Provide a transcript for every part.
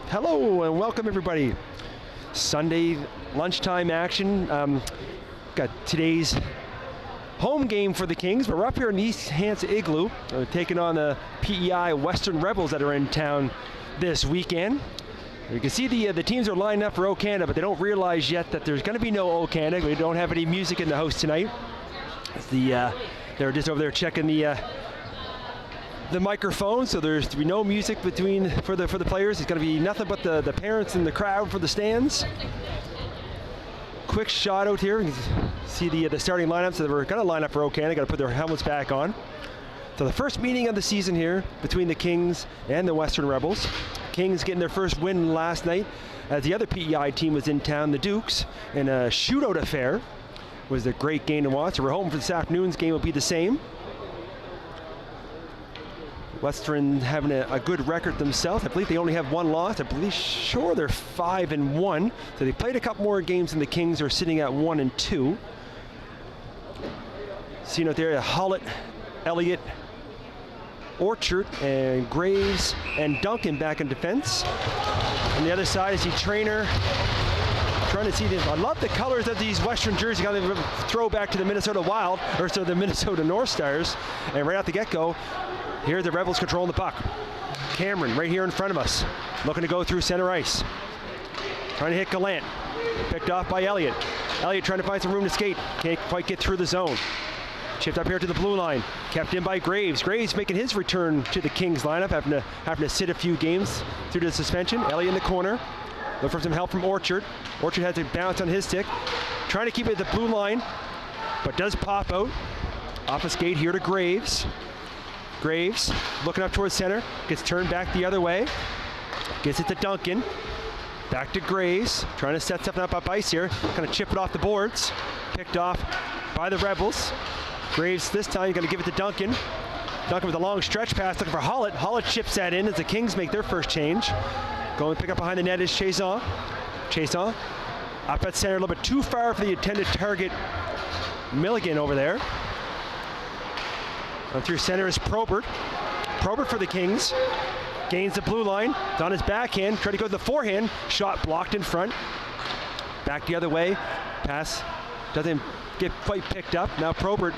Hello and welcome everybody. Sunday lunchtime action. Got today's home game for the Kings, but we're up here in the East Hansa Igloo, taking on the PEI Western Rebels that are in town this weekend. You can see the teams are lined up for O Canada, but they don't realize yet that there's going to be no O Canada. We don't have any music in the house tonight. They're just over there checking the microphone, so there's to be no music for the players. It's going to be nothing but the parents and the crowd for the stands. Quick shot out here. You can see the starting lineup. So we're going to line up for O Canada. Got to put their helmets back on. So the first meeting of the season here between the Kings and the Western Rebels. Kings getting their first win last night as the other PEI team was in town, the Dukes, in a shootout affair. It was a great game to watch. So we're hoping for this afternoon's game will be the same. Western having a good record themselves. I believe they only have one loss. They're 5-1. So they played a couple more games than the Kings are sitting at 1-2. Seeing out there, Hollett, Elliott, Orchard, and Graves, and Duncan back in defense. On the other side, I see Trainer trying to see this. I love the colors of these Western jerseys. Kind of throw back to the Minnesota Wild, or so the Minnesota North Stars. And right out the get-go, here the Rebels controlling the puck. Cameron right here in front of us, looking to go through center ice. Trying to hit Gallant. Picked off by Elliott. Elliott trying to find some room to skate. Can't quite get through the zone. Chipped up here to the blue line. Kept in by Graves. Graves making his return to the Kings lineup, having to sit a few games through the suspension. Elliott in the corner. Look for some help from Orchard. Orchard had to bounce on his stick. Trying to keep it at the blue line, but does pop out. Off a skate here to Graves. Graves looking up towards center, gets turned back the other way, gets it to Duncan, back to Graves, trying to set something up ice here, kind of chip it off the boards, picked off by the Rebels. Graves this time going to give it to Duncan. Duncan with a long stretch pass looking for Hollett. Hollett chips that in as the Kings make their first change. Going to pick up behind the net is Chason. Chason up at center, a little bit too far for the intended target. Milligan over there. On through center is Probert. Probert for the Kings. Gains the blue line. It's on his backhand. Try to go to the forehand. Shot blocked in front. Back the other way. Pass doesn't get quite picked up. Now Probert,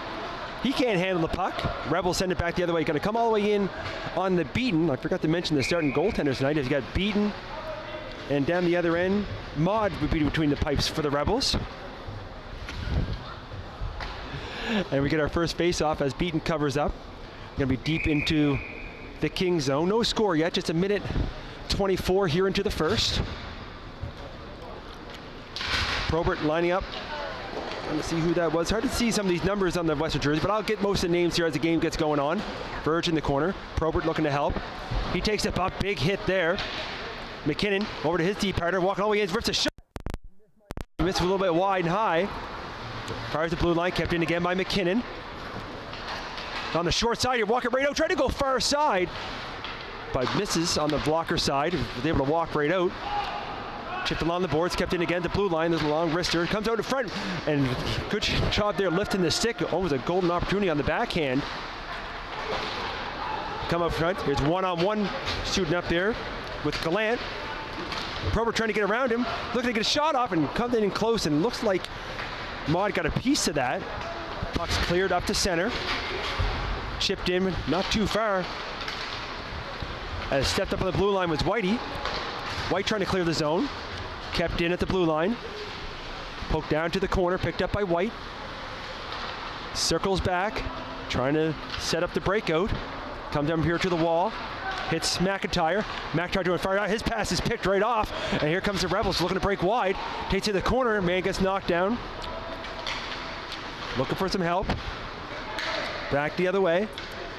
he can't handle the puck. Rebels send it back the other way. Going to come all the way in on the Beaton. I forgot to mention the starting goaltenders tonight. You've got Beaton, and down the other end, Maud would be between the pipes for the Rebels. And we get our first face-off as Beaton covers up. Going to be deep into the King zone. No score yet, just a minute 24 here into the first. Probert lining up. Trying to see who that was. Hard to see some of these numbers on the Western jersey, but I'll get most of the names here as the game gets going on. Verge in the corner. Probert looking to help. He takes it up, big hit there. McKinnon over to his deep partner, walking all the way in, rips a shot. Missed a little bit wide and high. Fires the blue line, kept in again by McKinnon. On the short side, you're walking right out, trying to go far side, but misses on the blocker side. Was able to walk right out. Chipped along the boards, kept in again, the blue line, there's a long wrister. Comes out in front, and good job there lifting the stick. Almost a golden opportunity on the backhand. Come up front, here's one-on-one shooting up there with Gallant. Probert trying to get around him, looking to get a shot off, and comes in close, and looks like Maud got a piece of that. Puck's cleared up to center. Chipped in, not too far. As stepped up on the blue line was Whitey. White trying to clear the zone. Kept in at the blue line. Poked down to the corner, picked up by White. Circles back, trying to set up the breakout. Comes down here to the wall. Hits McIntyre. McIntyre doing fire out. His pass is picked right off. And here comes the Rebels looking to break wide. Takes it to the corner, man gets knocked down. Looking for some help. Back the other way.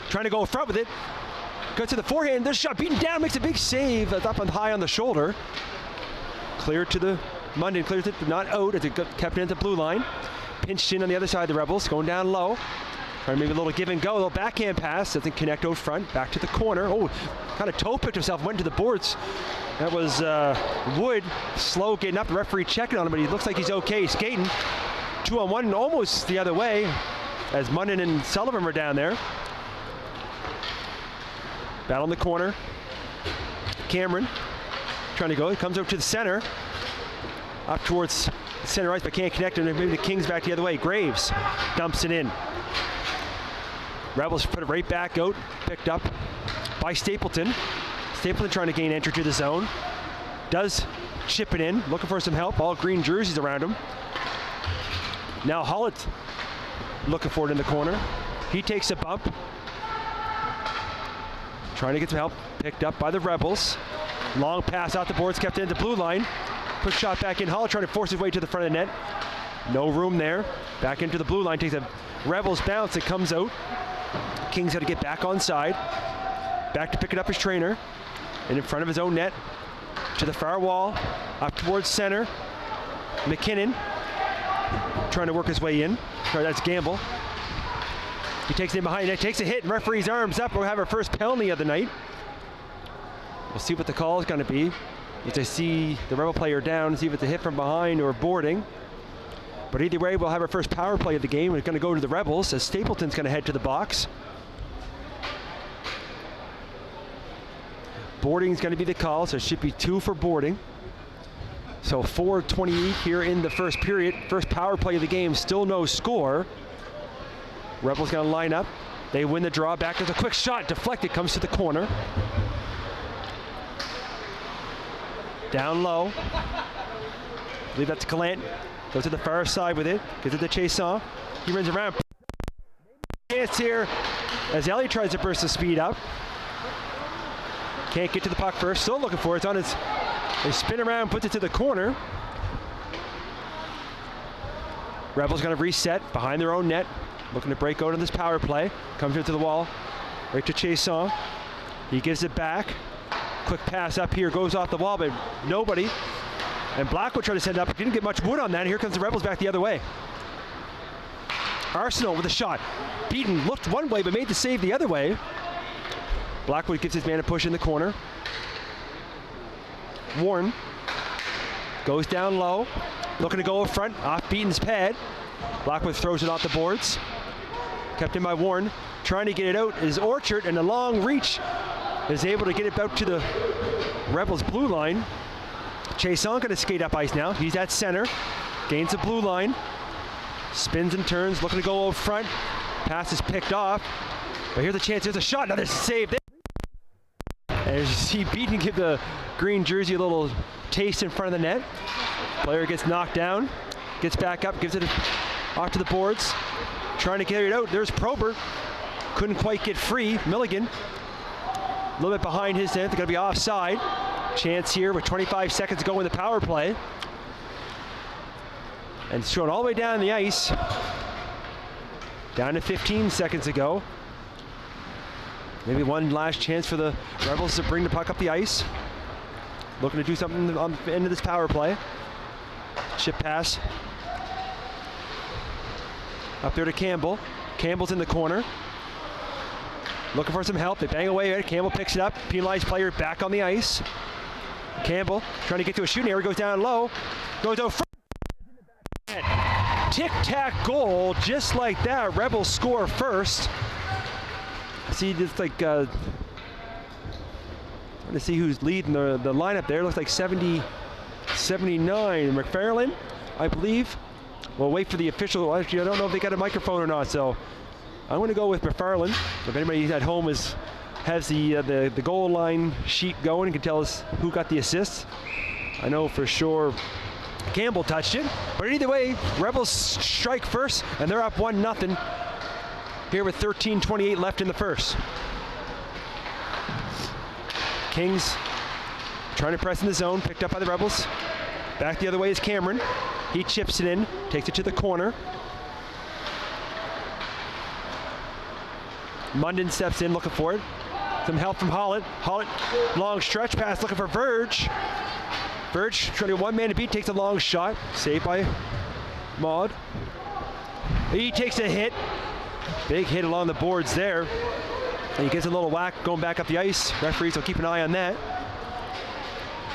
Trying to go in front with it. Goes to the forehand. There's a shot beaten down. Makes a big save. That's up and high on the shoulder. Cleared to the Munden. Clears it, but not out as it kept in at the blue line. Pinched in on the other side of the Rebels. Going down low. Trying maybe a little give and go. A little backhand pass. Doesn't connect out front. Back to the corner. Oh, kind of toe picked himself. Went to the boards. That was Wood. Slow getting up. The referee checking on him, but he looks like he's okay skating. 2-on-1 almost the other way as Munden and Sullivan were down there. Battle in the corner. Cameron trying to go. He comes over to the center. Up towards center ice, but can't connect, and maybe the Kings back the other way. Graves dumps it in. Rebels put it right back out, picked up by Stapleton. Stapleton trying to gain entry to the zone. Does chip it in, looking for some help. All green jerseys around him. Now Hollett looking for it in the corner. He takes a bump. Trying to get some help. Picked up by the Rebels. Long pass out the boards, kept in the blue line. Quick shot back in. Hollett trying to force his way to the front of the net. No room there. Back into the blue line. Takes a Rebels bounce. It comes out. Kings got to get back on side. Back to pick it up his trainer. And in front of his own net. To the far wall. Up towards center. McKinnon trying to work his way in. Sorry, that's Gamble. He takes it in behind net. Takes a hit. And referee's arms up. We'll have our first penalty of the night. We'll see what the call is going to be. As I see the Rebel player down, see if it's a hit from behind or boarding. But either way, we'll have our first power play of the game. It's going to go to the Rebels as Stapleton's going to head to the box. Boarding is going to be the call, so it should be 2 for boarding. So 4:28 here in the first period. First power play of the game, still no score. Rebels going to line up. They win the draw. Back with a quick shot. Deflected, comes to the corner. Down low. I believe that's Calant. Goes to the far side with it. Gives it to Chason. He runs around. Chance here as Elliott tries to burst the speed up. Can't get to the puck first. Still looking for it. It's on his. They spin around, puts it to the corner. Rebels going to reset behind their own net. Looking to break out on this power play. Comes into the wall. Right to Chason. He gives it back. Quick pass up here, goes off the wall, but nobody. And Blackwood tried to send up. Didn't get much wood on that. Here comes the Rebels back the other way. Arsenault with a shot. Beaton looked one way, but made the save the other way. Blackwood gives his man a push in the corner. Warren goes down low, looking to go up front, off Beaton's pad. Blackwood throws it off the boards. Kept in by Warren. Trying to get it out is Orchard, and a long reach is able to get it out to the Rebels blue line. Chason going to skate up ice now. He's at center. Gains the blue line. Spins and turns, looking to go out front. Pass is picked off. But here's a chance. There's a shot. Another save there. And as you see Beaton give the green jersey a little taste in front of the net. Player gets knocked down. Gets back up. Gives it off to the boards. Trying to carry it out. There's Probert. Couldn't quite get free. Milligan. A little bit behind his net. They're going to be offside. Chance here with 25 seconds to go in the power play. And it's thrown all the way down the ice. Down to 15 seconds ago. Maybe one last chance for the Rebels to bring the puck up the ice. Looking to do something on the end of this power play. Chip pass. Up there to Campbell. Campbell's in the corner. Looking for some help. They bang away at it. Campbell picks it up. Penalized player back on the ice. Campbell trying to get to a shooting area. Goes down low. Goes out front. Tic-tac goal. Just like that. Rebels score first. See, it's like trying to see who's leading the lineup there. Looks like 70, 79. McFarlane, I believe. We'll wait for the official. Actually, I don't know if they got a microphone or not, so I'm going to go with McFarlane. If anybody at home has the goal line sheet going and can tell us who got the assist. I know for sure Campbell touched it, but either way, Rebels strike first, and they're up 1-0 here with 13:28 left in the first. Kings trying to press in the zone, picked up by the Rebels. Back the other way is Cameron. He chips it in, takes it to the corner. Munden steps in looking for it. Some help from Hollett. Hollett, long stretch pass looking for Verge. Verge trying to one man to beat, takes a long shot. Saved by Maud. He takes a hit. Big hit along the boards there. And he gets a little whack going back up the ice. Referees will keep an eye on that.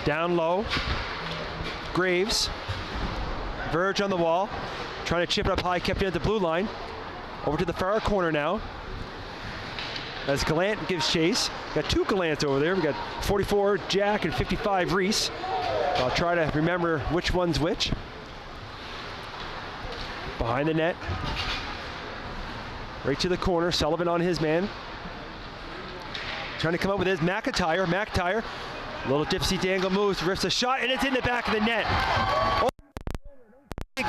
Down low. Graves. Verge on the wall. Trying to chip it up high, kept in at the blue line. Over to the far corner now. as Gallant gives chase. Got two Gallants over there. We got 44 Jack and 55 Reese. I'll try to remember which one's which. Behind the net. Right to the corner. Sullivan on his man. Trying to come up with his McIntyre. McIntyre. Little dipsy dangle moves. Rips a shot, and it's in the back of the net. Oh,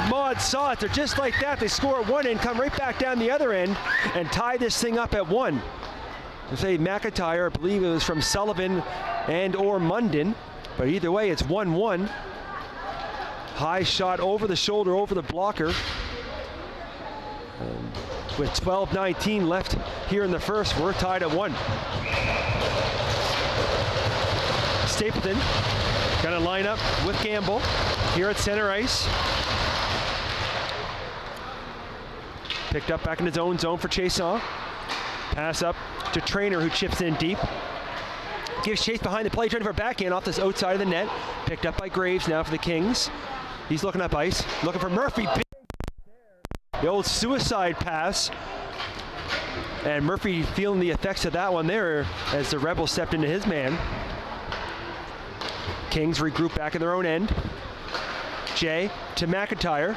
Maud saw it. They're just like that. They score at one end, come right back down the other end, and tie this thing up at one. I say McIntyre, I believe it was from Sullivan and or Munden, but either way, it's 1-1. High shot over the shoulder, over the blocker. With 12:19 left here in the first, we're tied at one. Stapleton gonna line up with Gamble here at center ice. Picked up back in his own zone for Chason. Pass up to Trainer, who chips in deep. Gives chase behind the play, trying for a backhand off this outside of the net. Picked up by Graves now for the Kings. He's looking up ice, looking for Murphy. The old suicide pass. And Murphy feeling the effects of that one there as the Rebels stepped into his man. Kings regroup back in their own end. Jay to McIntyre.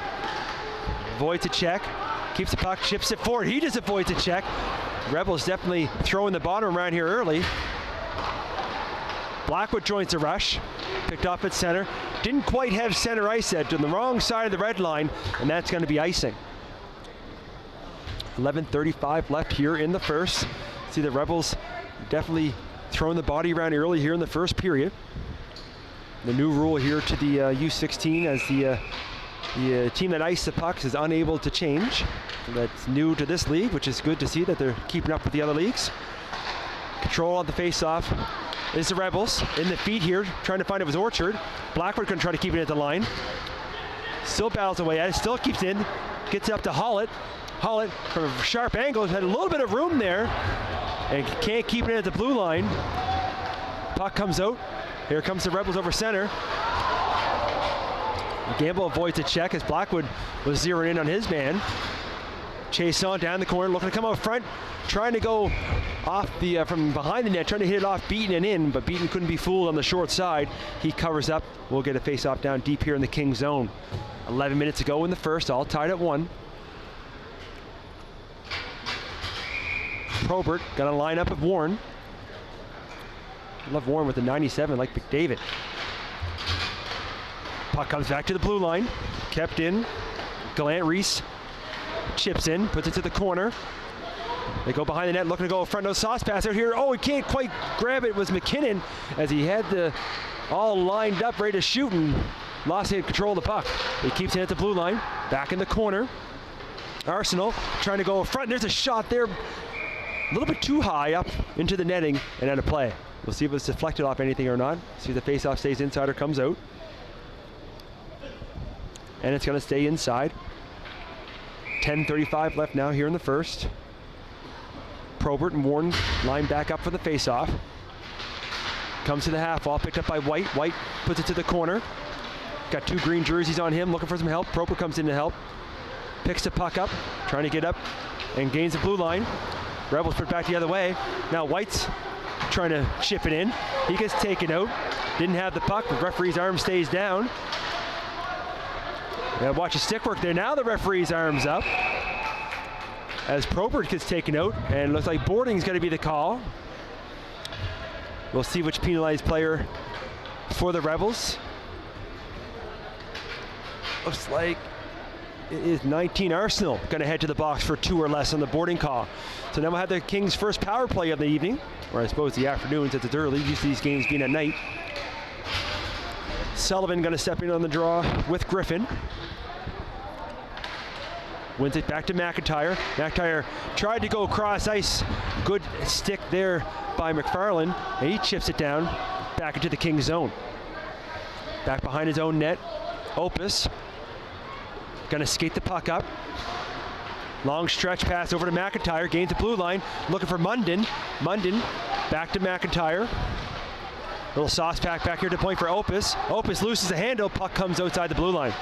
Avoids a check. Keeps the puck, chips it forward. He just avoids a check. Rebels definitely throwing the bottom around here early. Blackwood joins the rush. Picked off at center. Didn't quite have center ice set. On the wrong side of the red line, and that's going to be icing. 11:35 left here in the first. See the Rebels definitely throwing the body around early here in the first period. The new rule here to the U16 as the team that iced the pucks is unable to change. That's new to this league, which is good to see that they're keeping up with the other leagues. Control on the face-off is the Rebels. In the feed here, trying to find it was Orchard. Blackwood going to try to keep it at the line. Still battles away at it, still keeps in. Gets up to Hollett. Hollett from a sharp angle, had a little bit of room there and can't keep it at the blue line. Puck comes out. Here comes the Rebels over center. Gamble avoids a check as Blackwood was zeroing in on his man. Chase on down the corner, looking to come out front, trying to go off the from behind the net, trying to hit it off Beaton and in, but Beaton couldn't be fooled on the short side. He covers up. We'll get a face-off down deep here in the King zone. 11 minutes ago in the first, all tied at one. Probert gonna line up with Warren. I love Warren with the 97 like McDavid. Puck comes back to the blue line. Kept in. Gallant Reese chips in, puts it to the corner. They go behind the net, looking to go front. No sauce pass out here. Oh, he can't quite grab it. It was McKinnon as he had the all lined up, ready to shoot, and lost control of the puck. He keeps it at the blue line. Back in the corner. Arsenal trying to go front. There's a shot there. A little bit too high up into the netting and out of play. We'll see if it's deflected off anything or not. See if the faceoff stays inside or comes out. And it's going to stay inside. 10:35 left now here in the first. Probert and Warren line back up for the faceoff. Comes to the half wall, picked up by White. White puts it to the corner. Got two green jerseys on him, looking for some help. Probert comes in to help. Picks the puck up, trying to get up and gains the blue line. Rebels put it back the other way. Now White's trying to chip it in. He gets taken out. Didn't have the puck. The referee's arm stays down. Yeah, watch his stick work there. Now the referee's arm's up as Probert gets taken out, and looks like boarding's going to be the call. We'll see which penalized player for the Rebels. Looks like it is 19 Arsenal going to head to the box for 2 or less on the boarding call. So now we'll have the Kings' first power play of the evening, or I suppose the afternoon since it's early, used to these games being at night. Sullivan going to step in on the draw with Griffin. Wins it back to McIntyre. McIntyre tried to go across ice. Good stick there by McFarland, and he chips it down back into the Kings zone. Back behind his own net. Opus going to skate the puck up. Long stretch pass over to McIntyre, gains the blue line, looking for Munden. Munden back to McIntyre. Little sauce pack back here to point for Opus. Opus loses the handle, puck comes outside the blue line.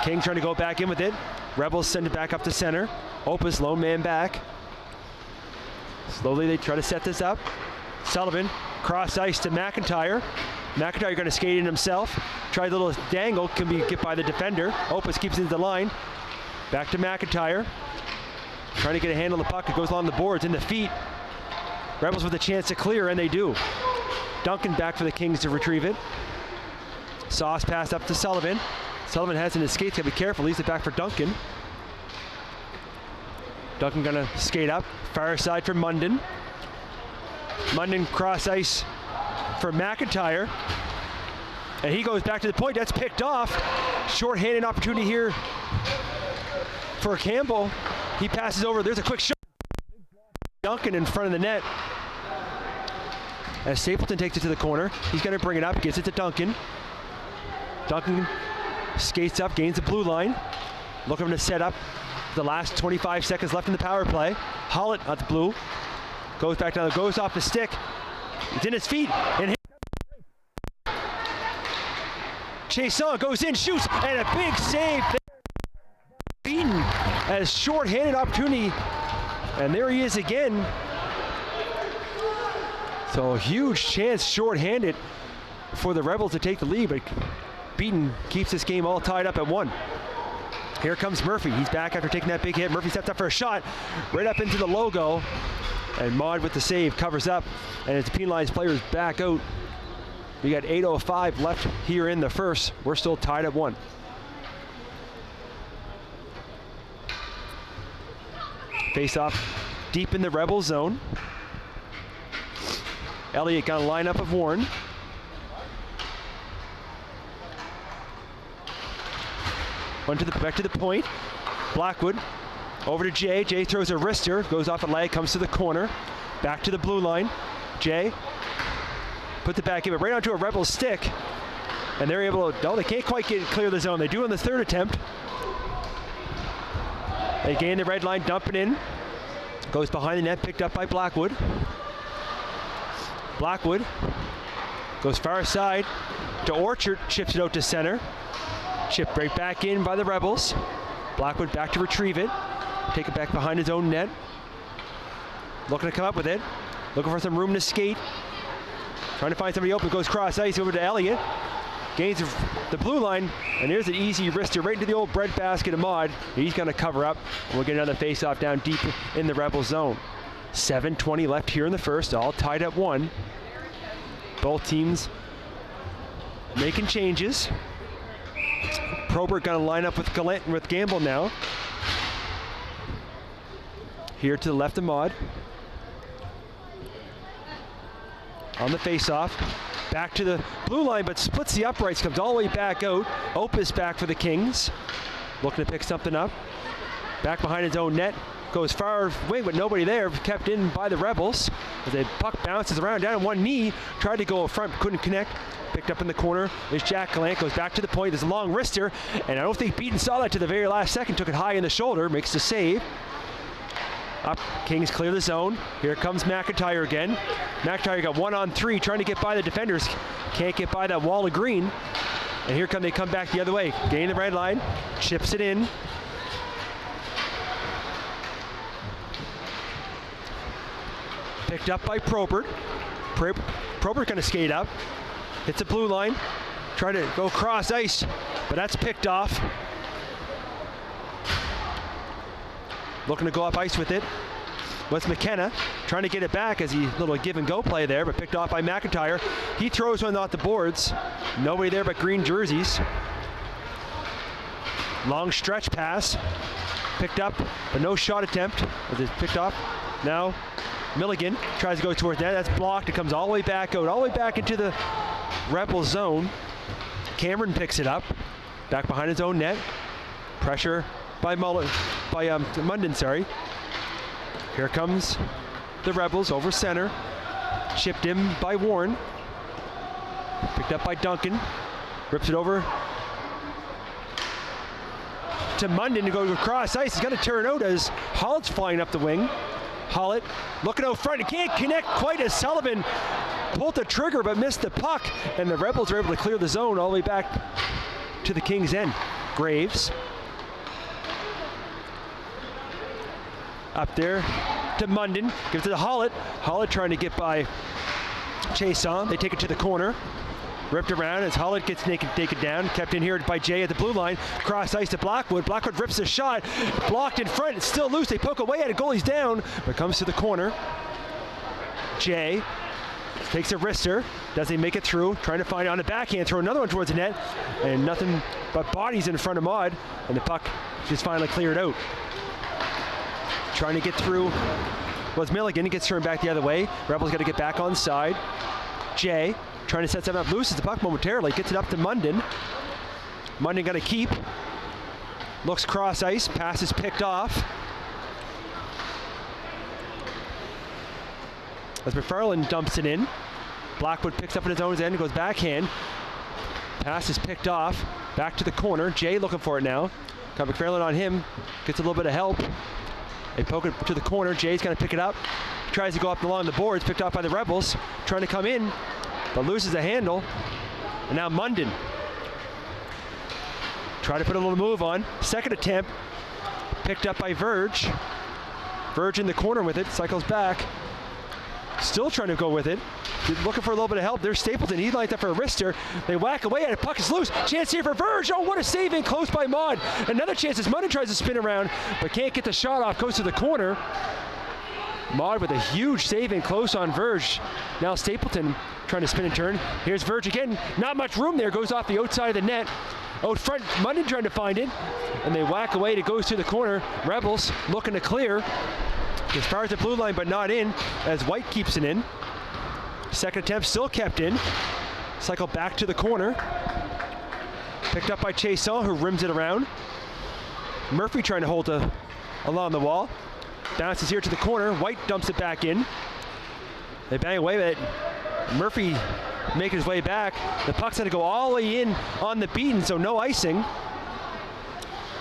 King trying to go back in with it. Rebels send it back up to center. Opus, lone man back. Slowly they try to set this up. Sullivan, cross ice to McIntyre. McIntyre going to skate in himself. Try a little dangle, can be get by the defender. Opus keeps it into the line. Back to McIntyre. Trying to get a handle on the puck. It goes along the boards, in the feet. Rebels with a chance to clear, and they do. Duncan back for the Kings to retrieve it. Sauce pass up to Sullivan. Sullivan has it in his skates, gotta be careful, leaves it back for Duncan. Duncan gonna skate up, far side for Munden. Munden cross ice for McIntyre. And he goes back to the point, that's picked off. Short-handed opportunity here for Campbell. He passes over, there's a quick shot. Duncan in front of the net. As Stapleton takes it to the corner, he's gonna bring it up, gets it to Duncan. Duncan skates up, gains the blue line. Looking to set up the last 25 seconds left in the power play. Hollett at the blue. Goes back down, goes off the stick. It's in his feet. And Chason goes in, shoots, and a big save. Beaten as short-handed opportunity. And there he is again. So a huge chance short-handed for the Rebels to take the lead, but Beaton keeps this game all tied up at 1. Here comes Murphy. He's back after taking that big hit. Murphy steps up for a shot, right up into the logo. And Maud with the save covers up, and it's penalized players back out. We got 8:05 left here in the first. We're still tied at 1. Face off deep in the Rebel zone. Elliott got a lineup of Warren. Back to the point. Blackwood over to Jay. Jay throws a wrister, goes off a leg, comes to the corner. Back to the blue line. Jay put the back in, but right onto a Rebel stick. And they're able to, no, they can't quite clear the zone. They do on the third attempt. They gain the red line, dump it in. Goes behind the net, picked up by Blackwood. Blackwood goes far side to Orchard, chips it out to center. Chip right back in by the Rebels. Blackwood back to retrieve it. Take it back behind his own net. Looking to come up with it. Looking for some room to skate. Trying to find somebody open. Goes cross ice over to Elliott. Gains the blue line. And there's an easy wrister right into the old breadbasket of Maud. He's going to cover up. And we'll get another face-off down deep in the Rebel zone. 7:20 left here in the first. All tied at 1. Both teams making changes. Probert going to line up with Gamble now. Here to the left of Maud. On the face-off. Back to the blue line, but splits the uprights, comes all the way back out. Opus back for the Kings. Looking to pick something up. Back behind his own net. Goes far wing, but nobody there. Kept in by the Rebels. As the puck bounces around, down on one knee. Tried to go up front, couldn't connect. Picked up in the corner. There's Jack Gallant, goes back to the point. There's a long wrister, and I don't think Beaton saw that to the very last second. Took it high in the shoulder, makes the save. Up, Kings clear the zone. Here comes McIntyre again. McIntyre got 1-on-3, trying to get by the defenders. Can't get by that wall of green. And here they come back the other way. Gain the red line, chips it in. Picked up by Probert. Probert gonna skate up. Hits a blue line. Trying to go cross ice, but that's picked off. Looking to go up ice with it. What's McKenna trying to get it back as he little give and go play there, but picked off by McIntyre. He throws one off the boards. Nobody there but green jerseys. Long stretch pass. Picked up, but no shot attempt. As it's picked off. Now Milligan tries to go towards that. That's blocked. It comes all the way back out, all the way back into the Rebel zone. Cameron picks it up. Back behind his own net. Pressure by Munden, sorry. Here comes the Rebels over center. Chipped in by Warren. Picked up by Duncan. Rips it over to Munden to go across ice. He's got to turn out as Hollett's flying up the wing. Hollett looking out front. He can't connect quite as Sullivan pulled the trigger but missed the puck. And the Rebels are able to clear the zone all the way back to the Kings' end. Graves Up there to Munden, gives it to Hollett. Hollett trying to get by Chason. They take it to the corner. Ripped around as Hollett gets naked down. Kept in here by Jay at the blue line. Cross ice to Blackwood. Blackwood rips a shot. Blocked in front. It's still loose. They poke away at it. Goalie's down, but comes to the corner. Jay takes a wrister. Doesn't make it through. Trying to find it on the backhand. Throw another one towards the net. And nothing but bodies in front of Maud. And the puck just finally cleared out. Trying to get through was Milligan. He gets turned back the other way. Rebels got to get back on side. Jay trying to set something up. Loses the puck momentarily. Gets it up to Munden. Munden got to keep. Looks cross ice. Pass is picked off. As McFarland dumps it in. Blackwood picks up in his own end. Goes backhand. Pass is picked off. Back to the corner. Jay looking for it now. Got McFarland on him. Gets a little bit of help. They poke it to the corner. Jay's going to pick it up. Tries to go up along the boards. Picked off by the Rebels. Trying to come in, but loses the handle. And now Munden. Try to put a little move on. Second attempt. Picked up by Verge. Verge in the corner with it. Cycles back. Still trying to go with it. Looking for a little bit of help. There's Stapleton. He lined up for a wrister. They whack away at it. Puck is loose. Chance here for Verge. Oh, what a save in close by Maud. Another chance as Munden tries to spin around, but can't get the shot off. Goes to the corner. Maud with a huge save in close on Verge. Now Stapleton trying to spin and turn. Here's Verge again. Not much room there. Goes off the outside of the net. Out front, Munden trying to find it. And they whack away. It goes to the corner. Rebels looking to clear. As far as the blue line, but not in, as White keeps it in. Second attempt still kept in. Cycle back to the corner. Picked up by Chason, who rims it around. Murphy trying to hold along the wall. Bounces here to the corner. White dumps it back in. They bang away with it. Murphy making his way back. The puck's going to go all the way in on the beaten, so no icing.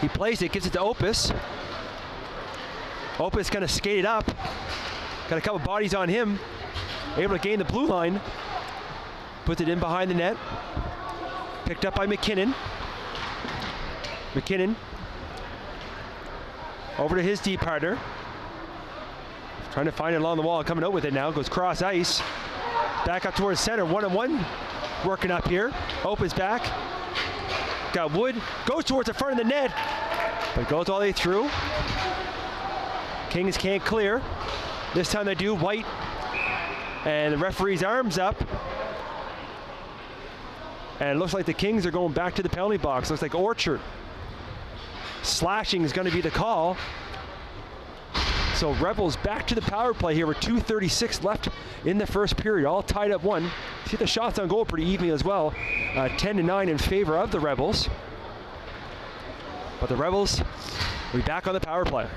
He plays it, gives it to Opus. Opus going to skate it up. Got a couple bodies on him. Able to gain the blue line. Puts it in behind the net. Picked up by McKinnon. McKinnon over to his deep partner. Trying to find it along the wall. Coming out with it now. Goes cross ice. Back up towards center. 1-on-1. Working up here. Opus back. Got Wood. Goes towards the front of the net. But goes all the way through. Kings can't clear. This time they do. White and the referee's arms up. And it looks like the Kings are going back to the penalty box. Looks like Orchard. Slashing is going to be the call. So Rebels back to the power play here with 2:36 left in the first period. All tied up 1. See the shots on goal pretty evenly as well. 10-9 in favor of the Rebels. But the Rebels will be back on the power play.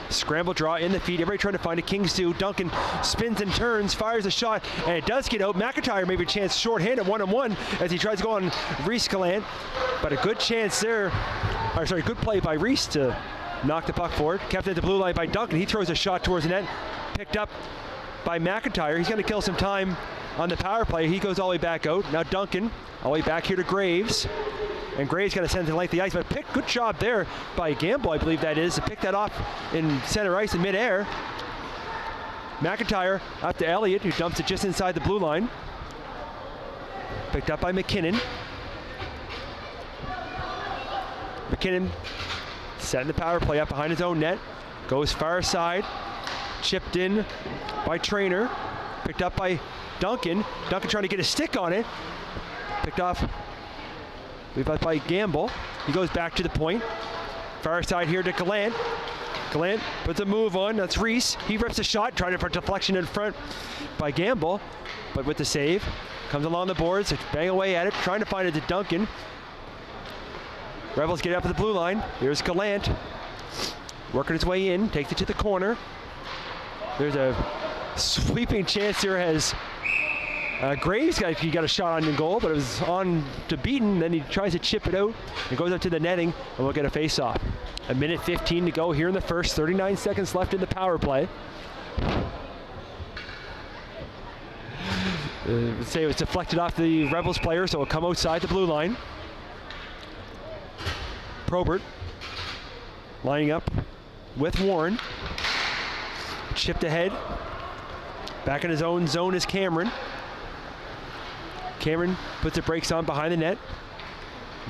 Scramble draw in the feed. Everybody trying to find a Kings do. Duncan spins and turns, fires a shot, and it does get out. McIntyre maybe a chance shorthanded 1-on-1 as he tries to go on Reese Gallant. But a good chance there, or sorry, good play by Reese to knock the puck forward. Kept at the blue line by Duncan. He throws a shot towards the net. Picked up by McIntyre. He's going to kill some time on the power play. He goes all the way back out. Now Duncan all the way back here to Graves. And Graves got to send it to length of the ice, but good job there by Gamble, I believe that is, to pick that off in center ice in midair. McIntyre up to Elliott, who dumps it just inside the blue line. Picked up by McKinnon. McKinnon setting the power play up behind his own net. Goes far side. Chipped in by Trainer. Picked up by Duncan. Duncan trying to get a stick on it. Picked off by Gamble. He goes back to the point. Far side here to Gallant. Gallant puts a move on. That's Reese. He rips a shot, trying for deflection in front by Gamble, but with the save. Comes along the boards, bang away at it, trying to find it to Duncan. Rebels get up at the blue line. Here's Gallant. Working his way in, takes it to the corner. There's a sweeping chance here as Graves got a shot on the goal, but it was on to Beaton. Then he tries to chip it out. It goes up to the netting, and we'll get a face-off. 1:15 to go here in the first. 39 seconds left in the power play. Say it was deflected off the Rebels player, so it'll come outside the blue line. Probert lining up with Warren. Chipped ahead. Back in his own zone is Cameron. Cameron puts the brakes on behind the net.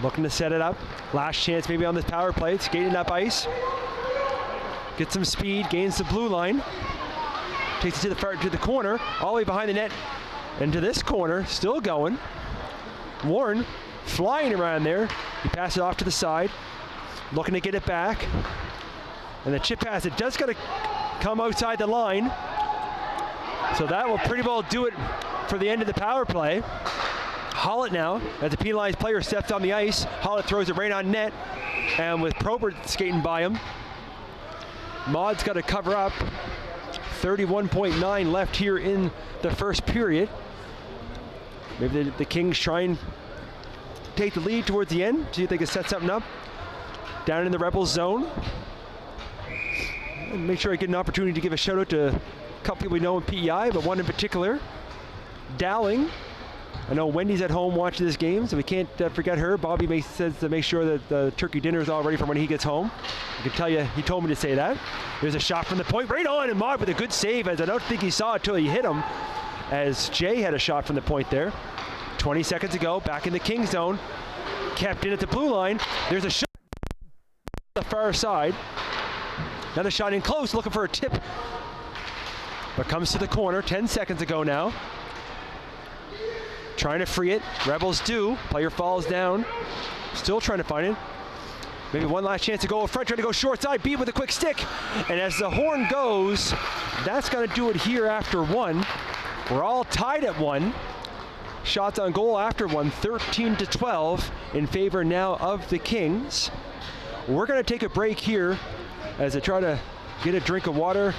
Looking to set it up. Last chance maybe on this power play. Skating up ice. Gets some speed, gains the blue line. Takes it to the corner, all the way behind the net. And to this corner, still going. Warren flying around there. He passes it off to the side. Looking to get it back. And the chip pass, it does got to come outside the line. So that will pretty well do it for the end of the power play. Hollett now, as the penalized player steps on the ice. Hollett throws it right on net. And with Probert skating by him, Maud's got to cover up. 31.9 left here in the first period. Maybe the Kings try and take the lead towards the end, see if they can set something up. Down in the Rebels zone. And make sure I get an opportunity to give a shout out to a couple people we know in PEI, but one in particular, Dowling. I know Wendy's at home watching this game, so we can't forget her. Bobby says to make sure that the turkey dinner is all ready for when he gets home. I can tell you, he told me to say that. There's a shot from the point, right on, and Maud with a good save, as I don't think he saw it till he hit him, as Jay had a shot from the point there. 20 seconds ago, back in the King zone, kept in at the blue line. There's a shot on the far side. Another shot in close, looking for a tip, but comes to the corner. 10 seconds ago now. Trying to free it. Rebels do. Player falls down. Still trying to find it. Maybe one last chance to go up front. Trying to go short side. Beat with a quick stick. And as the horn goes, that's going to do it here after one. We're all tied at one. Shots on goal after one. 13-12 in favor now of the Kings. We're going to take a break here as I try to get a drink of water,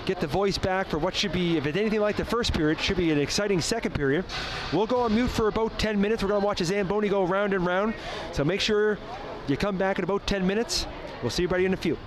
get the voice back for what should be, if it's anything like the first period, should be an exciting second period. We'll go on mute for about 10 minutes. We're going to watch a Zamboni go round and round. So make sure you come back in about 10 minutes. We'll see everybody in a few.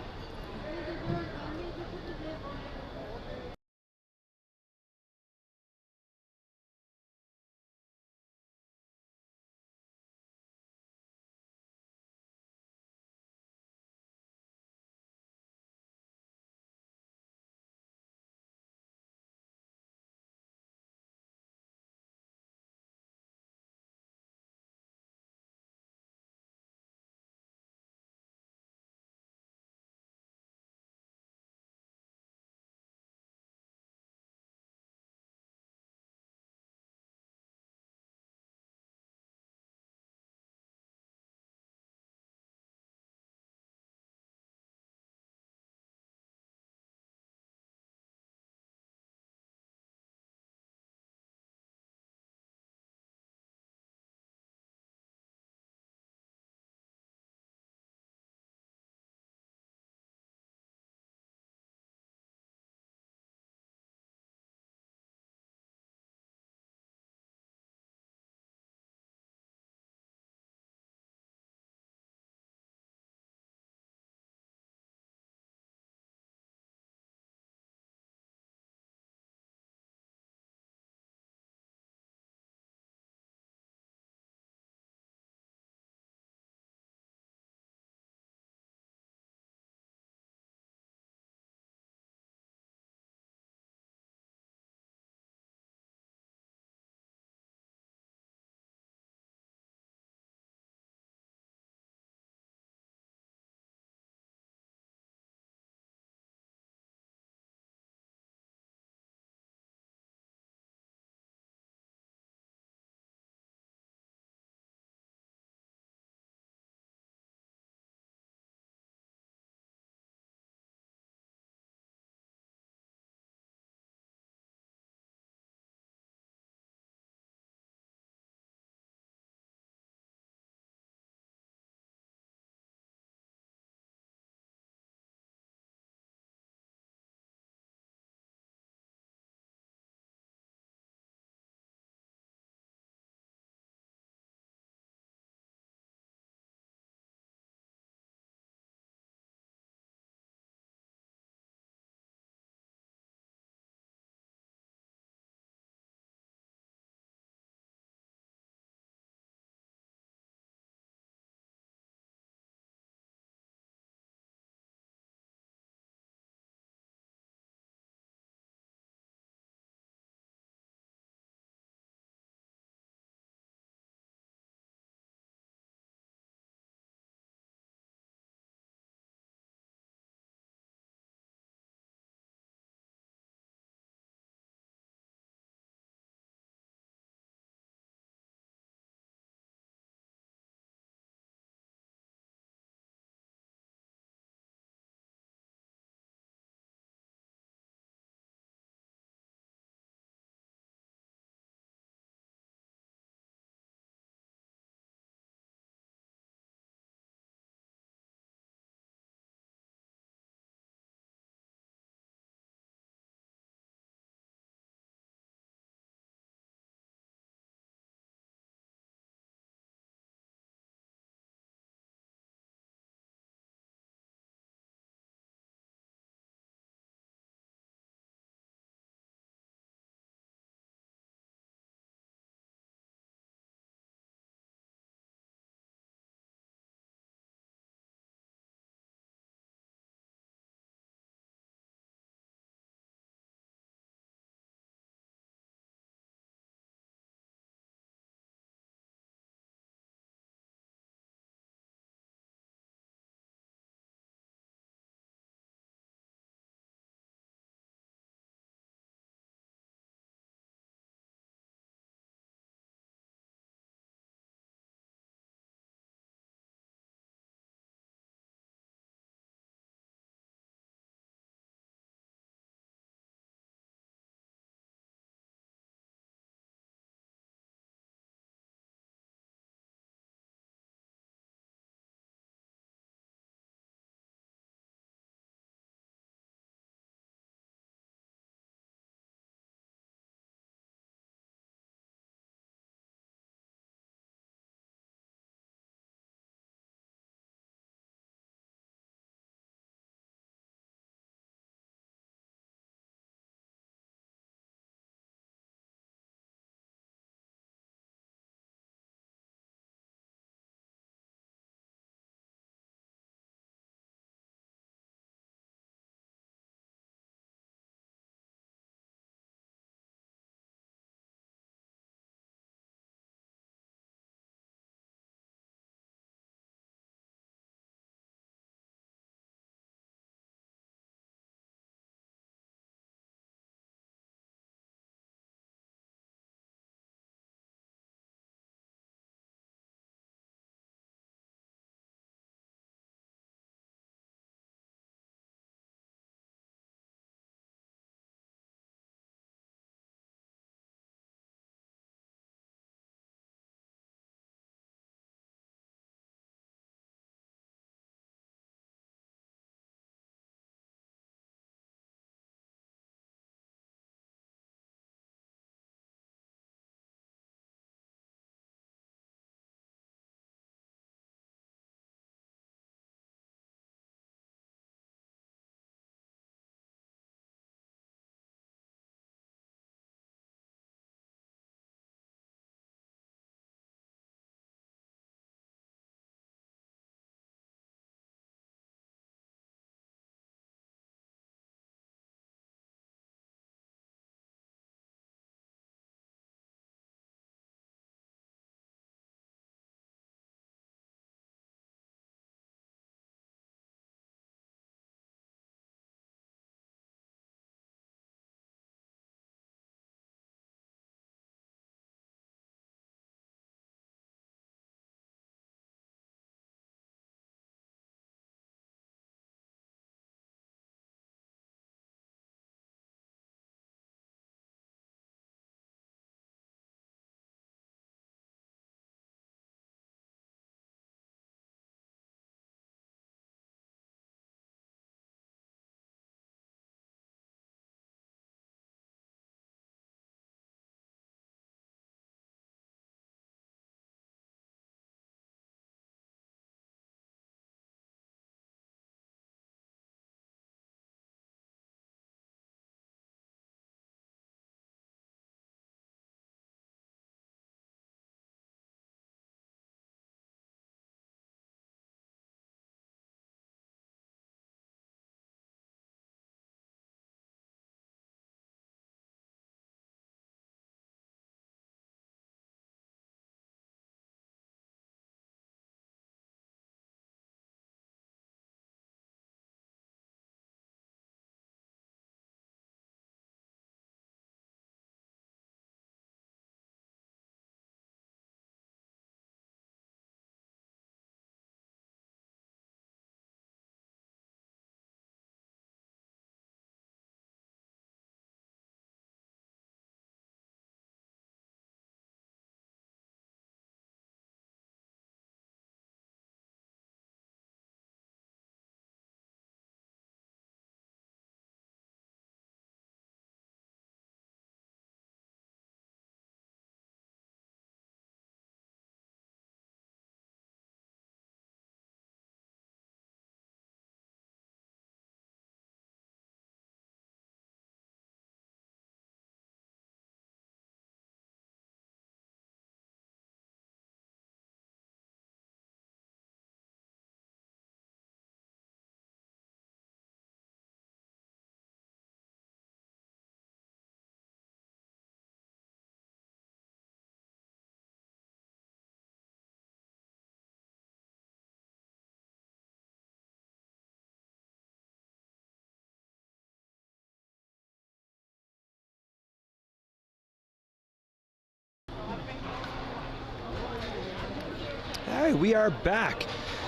Hi, we are back.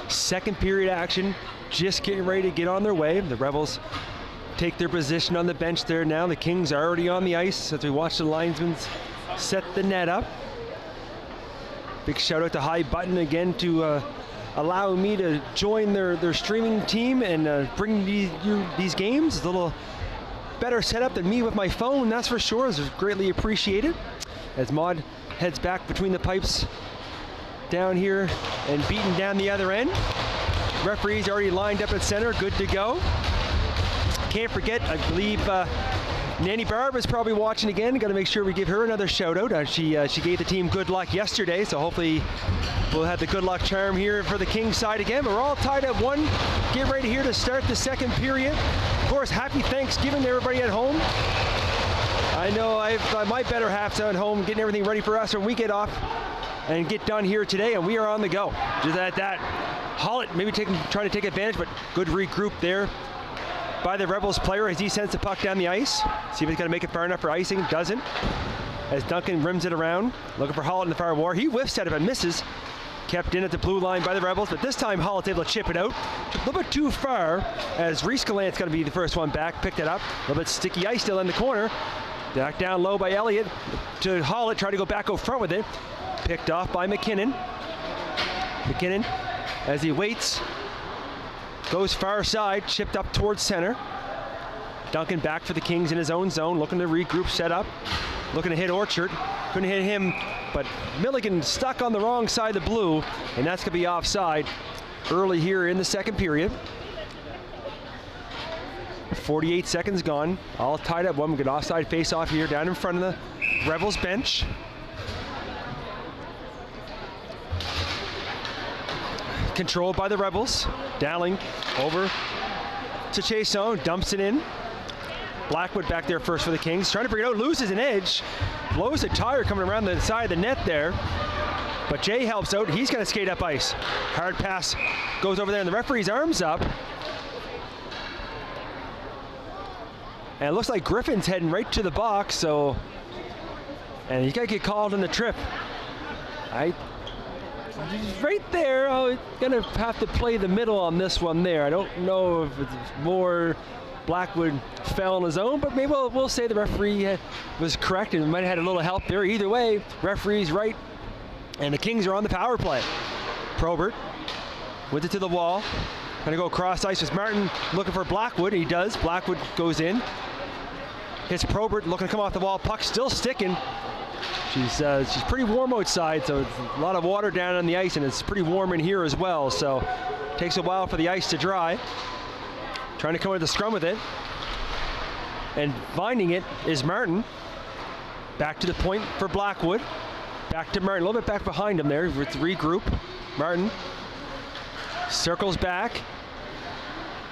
Second period action, just getting ready to get on their way. The Rebels take their position on the bench there now. The Kings are already on the ice as we watch the linesmen set the net up. Big shout out to High Button again to allow me to join their streaming team and bring these games. It's a little better setup than me with my phone, that's for sure. It's greatly appreciated. As Maud heads back between the pipes down here and beating down the other end. Referee's already lined up at center, good to go. Can't forget, I believe Nanny Barb is probably watching again. Got to make sure we give her another shout out. She gave the team good luck yesterday, so hopefully we'll have the good luck charm here for the Kings side again. But we're all tied at 1. Get ready here to start the second period. Of course, happy Thanksgiving to everybody at home. I know my better half's at home getting everything ready for us when we get off and get done here today, and we are on the go. Just at that, Hollett maybe trying to take advantage, but good regroup there by the Rebels player as he sends the puck down the ice. See if he's going to make it far enough for icing. Doesn't. As Duncan rims it around, looking for Hollett in the far wall. He whiffs at it but misses. Kept in at the blue line by the Rebels, but this time Hollett's able to chip it out. A little bit too far as Reese Gallant's going to be the first one back. Picked it up. A little bit sticky ice still in the corner. Back down low by Elliott to Hollett. Try to go back out front with it. Picked off by McKinnon. McKinnon, as he waits, goes far side, chipped up towards center. Duncan back for the Kings in his own zone, looking to regroup, set up, looking to hit Orchard. Couldn't hit him, but Milligan stuck on the wrong side of the blue, and that's going to be offside early here in the second period. 48 seconds gone, all tied up 1. We get offside face-off here down in front of the Rebels bench. Controlled by the Rebels. Dowling over to Chason, dumps it in. Blackwood back there first for the Kings, trying to bring it out, loses an edge, blows a tire coming around the side of the net there. But Jay helps out, he's going to skate up ice. Hard pass goes over there, and the referee's arms up. And it looks like Griffin's heading right to the box, and he's got to get called in the trip. Right there, gonna have to play the middle on this one there. I don't know if it's more Blackwood fell on his own, but maybe we'll say the referee was correct and might have had a little help there. Either way, referee's right, and the Kings are on the power play. Probert with it to the wall. Gonna go across ice with Martin looking for Blackwood. He does. Blackwood goes in. Hits Probert, looking to come off the wall. Puck still sticking. She's pretty warm outside, so it's a lot of water down on the ice, and it's pretty warm in here as well, so takes a while for the ice to dry. Trying to come with the scrum with it, and finding it is Martin. Back to the point for Blackwood. Back to Martin, a little bit back behind him there with the regroup. Martin circles back,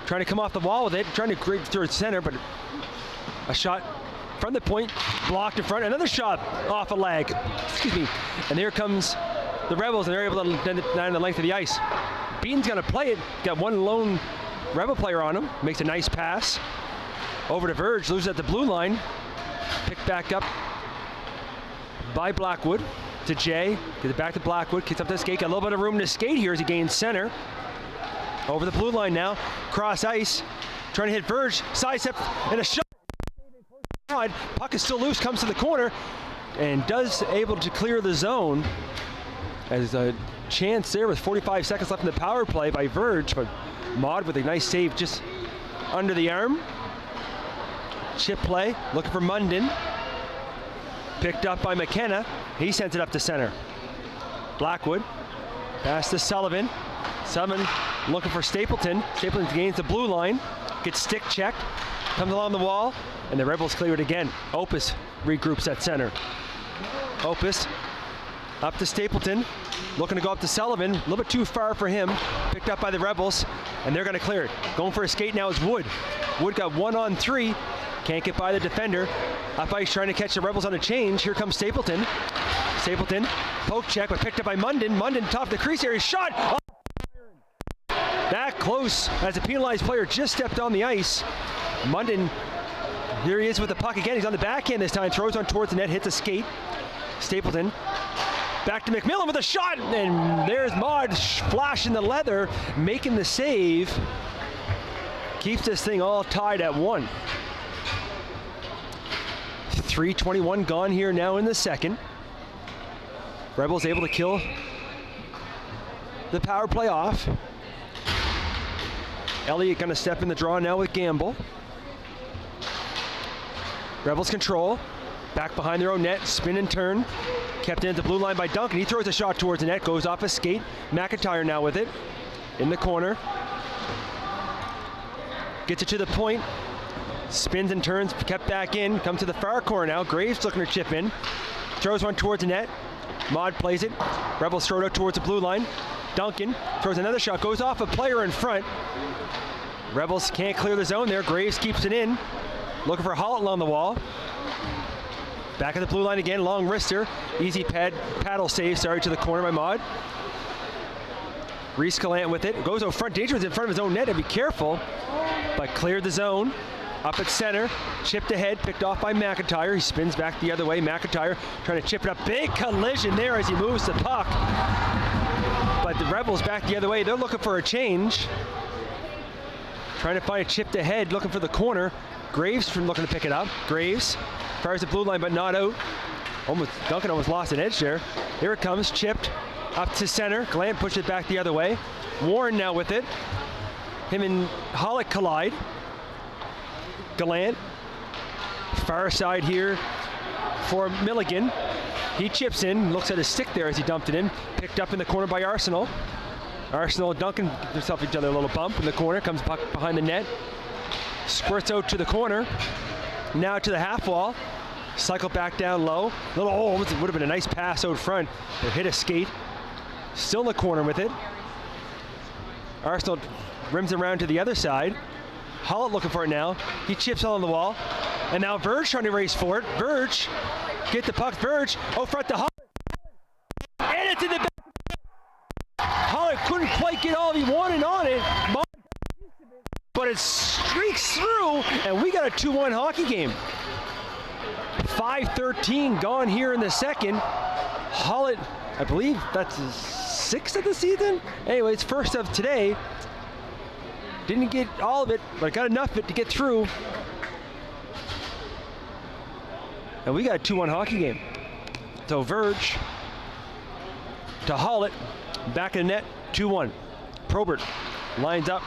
trying to come off the wall with it, trying to grip towards center, but a shot from the point, blocked in front, another shot off a leg, excuse me, and here comes the Rebels, and they're able to send it down the length of the ice. Bean's gonna play it, got one lone Rebel player on him, makes a nice pass, over to Verge, loses at the blue line, picked back up by Blackwood, to Jay, get it back to Blackwood, kicks up to skate, got a little bit of room to skate here as he gains center, over the blue line now, cross ice, trying to hit Verge, side step, and a shot. Puck is still loose, comes to the corner, and does able to clear the zone. As a chance there with 45 seconds left in the power play by Verge, but Maud with a nice save just under the arm. Chip play, looking for Munden. Picked up by McKenna. He sends it up to center. Blackwood, pass to Sullivan. Sullivan looking for Stapleton. Stapleton gains the blue line, gets stick checked, comes along the wall, and the Rebels clear it again. Opus regroups at center. Opus up to Stapleton, looking to go up to Sullivan, a little bit too far for him, picked up by the Rebels, and they're going to clear it. Going for a skate now is Wood. Wood got 1-on-3, can't get by the defender. Up ice trying to catch the Rebels on a change. Here comes Stapleton. Stapleton, poke check, but picked up by Munden. Munden top the crease area, shot! Oh! That close as a penalized player just stepped on the ice. Munden, here he is with the puck again. He's on the backhand this time, throws on towards the net, hits a skate. Stapleton Back to McMillan with a shot, and there's Maud flashing the leather, making the save. Keeps this thing all tied at 1. 3:21 gone here now in the second. Rebels able to kill the power play off. Elliott gonna step in the draw now with Gamble. Rebels control, back behind their own net, spin and turn. Kept in at the blue line by Duncan. He throws a shot towards the net, goes off a skate. McIntyre now with it, in the corner. Gets it to the point, spins and turns, kept back in, comes to the far corner now. Graves looking to chip in, throws one towards the net. Maud plays it, Rebels throw it out towards the blue line. Duncan throws another shot, goes off a player in front. Rebels can't clear the zone there, Graves keeps it in. Looking for Hollett along the wall. Back at the blue line again, long wrister. Easy paddle save, to the corner by Maud. Reese Gallant with it, goes out front, dangerous in front of his own net, and be careful, but cleared the zone. Up at center, chipped ahead, picked off by McIntyre. He spins back the other way. McIntyre trying to chip it up. Big collision there as he moves the puck. But the Rebels back the other way. They're looking for a change. Trying to find a chipped ahead, looking for the corner. Graves looking to pick it up. Graves fires the blue line, but not out. Duncan almost lost an edge there. Here it comes, chipped up to center. Gallant pushed it back the other way. Warren now with it. Him and Hollett collide. Gallant, far side here for Milligan. He chips in, looks at his stick there as he dumped it in. Picked up in the corner by Arsenal. Arsenal and Duncan give themselves each other a little bump in the corner. Comes puck behind the net. Squirts out to the corner. Now to the half wall. Cycle back down low. Would have been a nice pass out front. But hit a skate. Still in the corner with it. Arsenal rims around to the other side. Hollett looking for it now. He chips on the wall. And now Verge trying to race for it. Verge, get the puck. Verge, out front to Hollett. And it's in the back. Hollett couldn't quite get all he wanted on it. But it streaks through, and we got a 2-1 hockey game. 5:13 gone here in the second. Hollett, I believe that's his 6th of the season. Anyways, first of today. Didn't get all of it, but got enough of it to get through. And we got a 2-1 hockey game. So Verge to Hollett, back in the net, 2-1. Probert lines up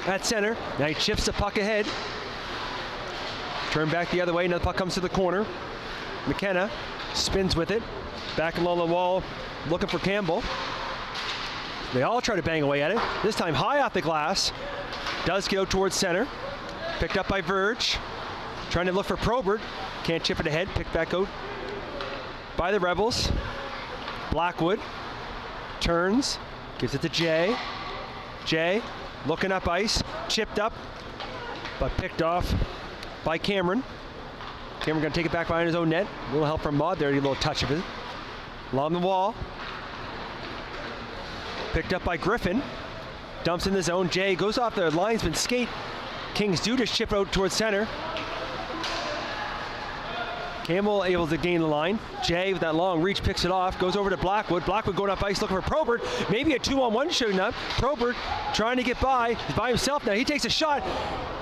at center. Now he chips the puck ahead. Turn back the other way, now the puck comes to the corner. McKenna spins with it. Back along the wall, looking for Campbell. They all try to bang away at it. This time high off the glass. Does get out towards center. Picked up by Verge. Trying to look for Probert. Can't chip it ahead. Picked back out by the Rebels. Blackwood turns. Gives it to Jay. Jay looking up ice. Chipped up. But picked off by Cameron. Cameron going to take it back behind his own net. A little help from Maud there. A little touch of it. Along the wall. Picked up by Griffin. Dumps in the zone. Jay goes off the linesman skate. Kings do just chip out towards center. Campbell able to gain the line. Jay with that long reach picks it off. Goes over to Blackwood. Blackwood going up ice looking for Probert. Maybe a 2-on-1 shooting up. Probert trying to get by. He's by himself now. He takes a shot.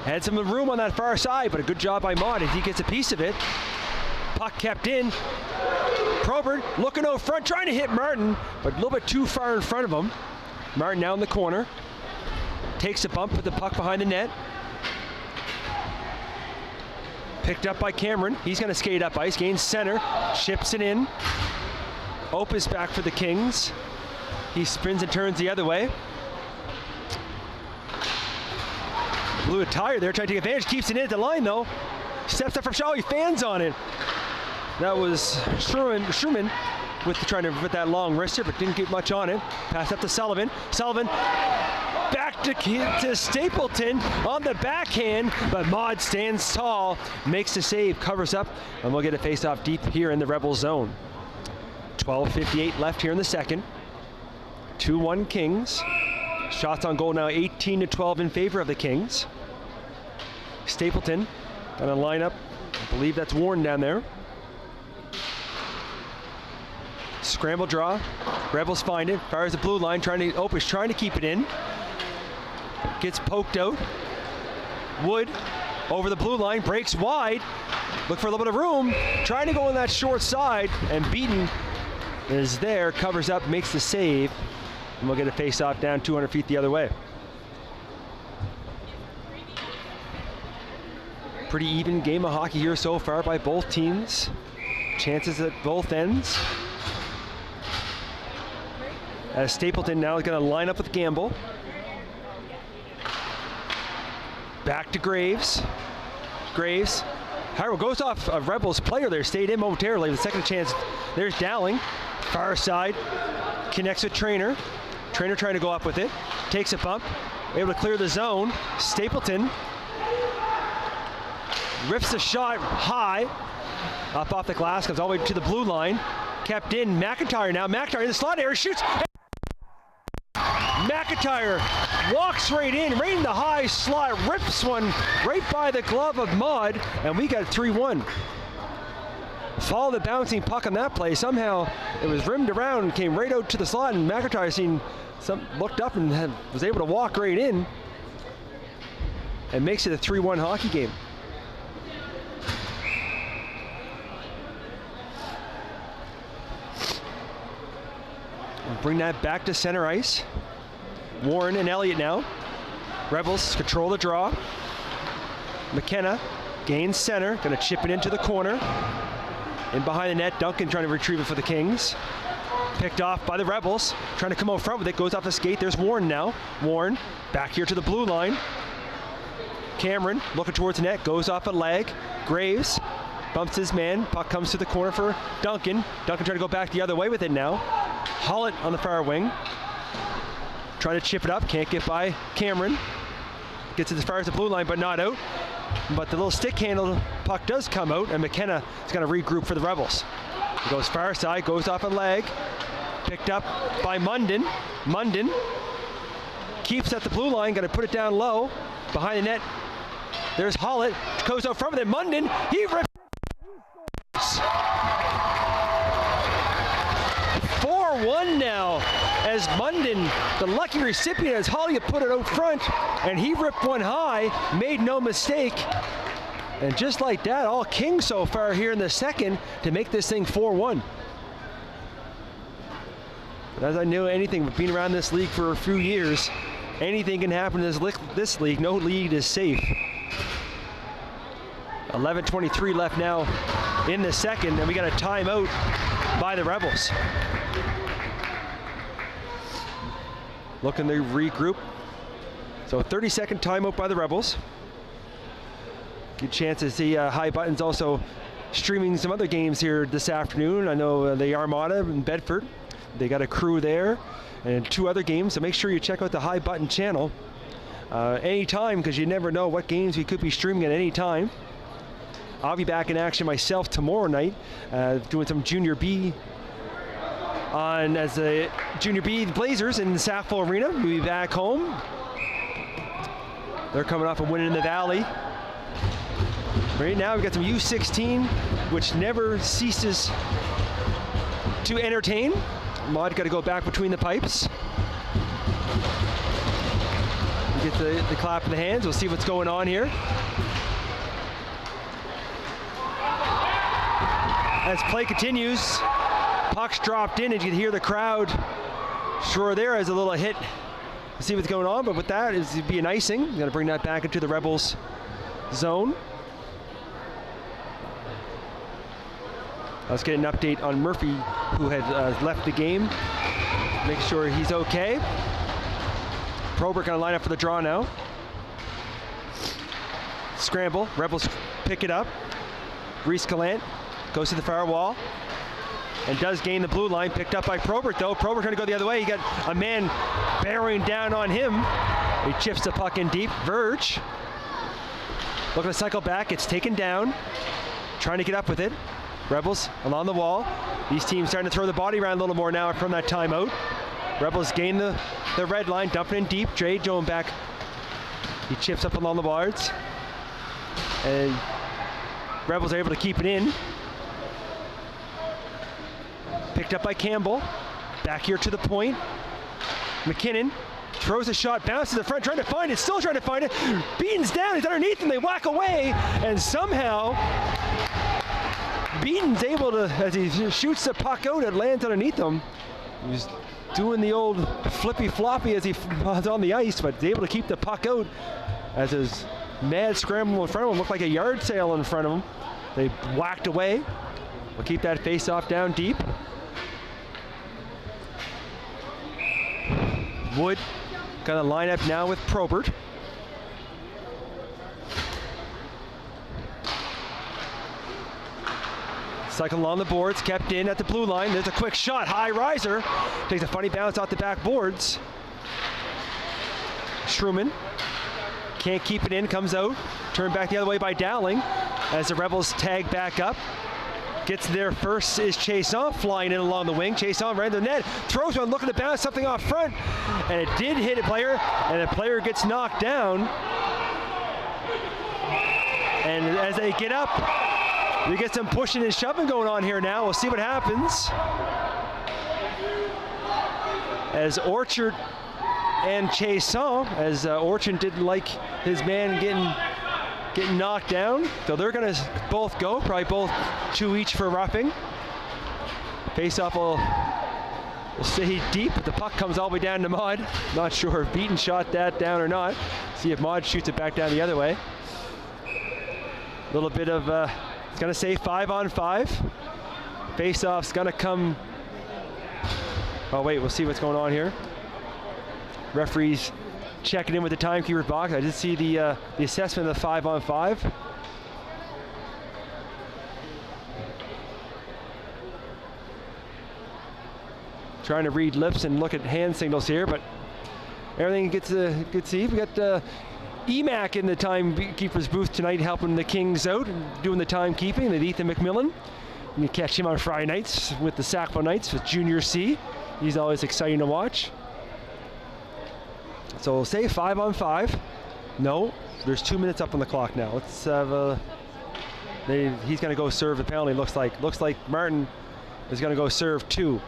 Had some room on that far side, but a good job by Maud as he gets a piece of it. Puck kept in. Probert looking out front, trying to hit Martin, but a little bit too far in front of him. Martin now in the corner. Takes a bump with the puck behind the net. Picked up by Cameron. He's going to skate up ice, gains center, chips it in. Opus back for the Kings. He spins and turns the other way. Blew a tire there, trying to take advantage, keeps it in at the line though. Steps up from Shaw, he fans on it. That was Schumann with that long wrister, but didn't get much on it. Pass up to Sullivan. Sullivan back to Stapleton on the backhand, but Maud stands tall, makes the save, covers up, and we'll get a face-off deep here in the Rebel zone. 12:58 left here in the second. 2-1 Kings. Shots on goal now 18-12 in favor of the Kings. Stapleton gonna line up. I believe that's Warren down there. Scramble draw. Rebels find it. Fires the blue line. Opus trying to keep it in. Gets poked out. Wood over the blue line. Breaks wide. Look for a little bit of room. Trying to go on that short side. And Beaton is there. Covers up. Makes the save. And we'll get a face-off down 200 feet the other way. Pretty even game of hockey here so far by both teams. Chances at both ends. As Stapleton now is going to line up with Gamble. Back to Graves. Graves. However, goes off a Rebels player there. Stayed in momentarily. The second chance. There's Dowling. Far side. Connects with Trainer. Trainer trying to go up with it. Takes a bump. Able to clear the zone. Stapleton rips the shot high. Up off the glass. Comes all the way to the blue line. Kept in. McIntyre now. McIntyre in the slot area. Shoots. McIntyre walks right in the high slot, rips one right by the glove of Mudd, and we got 3-1. Follow the bouncing puck on that play. Somehow it was rimmed around and came right out to the slot, and McIntyre looked up and was able to walk right in and makes it a 3-1 hockey game. We'll bring that back to center ice. Warren and Elliott now. Rebels control the draw. McKenna gains center, gonna chip it into the corner. In behind the net, Duncan trying to retrieve it for the Kings. Picked off by the Rebels, trying to come out front with it, goes off the skate. There's Warren now. Warren back here to the blue line. Cameron looking towards the net, goes off a leg. Graves bumps his man, puck comes to the corner for Duncan. Duncan trying to go back the other way with it now. Hollett on the far wing. Trying to chip it up, can't get by Cameron. Gets it as far as the blue line, but not out. But the little stick handle puck does come out, and McKenna is going to regroup for the Rebels. He goes far side, goes off a leg. Picked up by Munden. Munden keeps at the blue line, going to put it down low. Behind the net, there's Hollett. Goes out front with it. Munden, he rips. 4-1 now. As Munden, the lucky recipient, as Holly put it out front, and he ripped one high, made no mistake. And just like that, all Kings so far here in the second to make this thing 4-1. But as I knew anything, but being around this league for a few years, anything can happen in this league. No league is safe. 11:23 left now in the second, and we got a timeout by the Rebels. Looking to regroup. So 30-second timeout by the Rebels. Good chance to see High Buttons also streaming some other games here this afternoon. I know the Armada in Bedford, they got a crew there, and 2 other games, so make sure you check out the High Button channel anytime, because you never know what games we could be streaming at any time. I'll be back in action myself tomorrow night, doing some Junior B as the Junior B Blazers in the Sackville Arena. We'll be back home. They're coming off a win in the Valley. Right now we've got some U16, which never ceases to entertain. Maud got to go back between the pipes. We get the clap in the hands. We'll see what's going on here. As play continues, puck's dropped in, and you can hear the crowd sure there as a little hit. We'll see what's going on, but with that, it'd be an icing. We're gonna bring that back into the Rebels zone. Let's get an update on Murphy, who had left the game. Make sure he's okay. Probert gonna line up for the draw now. Scramble, Rebels pick it up. Reese Gallant goes to the far wall and does gain the blue line, picked up by Probert though. Probert trying to go the other way. He got a man bearing down on him. He chips the puck in deep. Verge looking to cycle back, it's taken down. Trying to get up with it. Rebels along the wall. These teams starting to throw the body around a little more now from that timeout. Rebels gain the red line, dumping in deep. Dre Joan back. He chips up along the boards. And Rebels are able to keep it in. Picked up by Campbell. Back here to the point. McKinnon throws a shot, bounces to the front, trying to find it, still trying to find it. Beaton's down, he's underneath, and they whack away. And somehow, Beaton's able to, as he shoots the puck out, it lands underneath him. He's doing the old flippy floppy as he was on the ice, but he's able to keep the puck out as his mad scramble in front of him looked like a yard sale in front of him. They whacked away. We'll keep that face-off down deep. Wood got a lineup now with Probert. Cycle along the boards, kept in at the blue line. There's a quick shot, high riser. Takes a funny bounce off the back boards. Schumann can't keep it in, comes out. Turned back the other way by Dowling as the Rebels tag back up. Gets there first is Chason flying in along the wing. Chason right in the net, throws one, looking to bounce something off front, and it did hit a player, and the player gets knocked down. And as they get up, we get some pushing and shoving going on here now. We'll see what happens. As Orchard and Chason, as Orchard didn't like his man getting knocked down, so they're going to both go, probably both 2 each for roughing. Face-off will stay deep, but the puck comes all the way down to Maud. Not sure if Beaton shot that down or not. See if Maud shoots it back down the other way. A little bit of, it's going to say 5-on-5. Face-off's going to come, oh wait, we'll see what's going on here. Referees checking in with the timekeeper box. I did see the assessment of the 5-on-5. Trying to read lips and look at hand signals here, but everything gets a good see. We got EMAC in the timekeeper's booth tonight, helping the Kings out and doing the timekeeping. That Ethan McMillan. You can catch him on Friday nights with the Sackville Knights with Junior C. He's always exciting to watch. So we'll say 5-on-5. No, there's 2 minutes up on the clock now. Let's have he's going to go serve the penalty. Looks like Martin is going to go serve 2.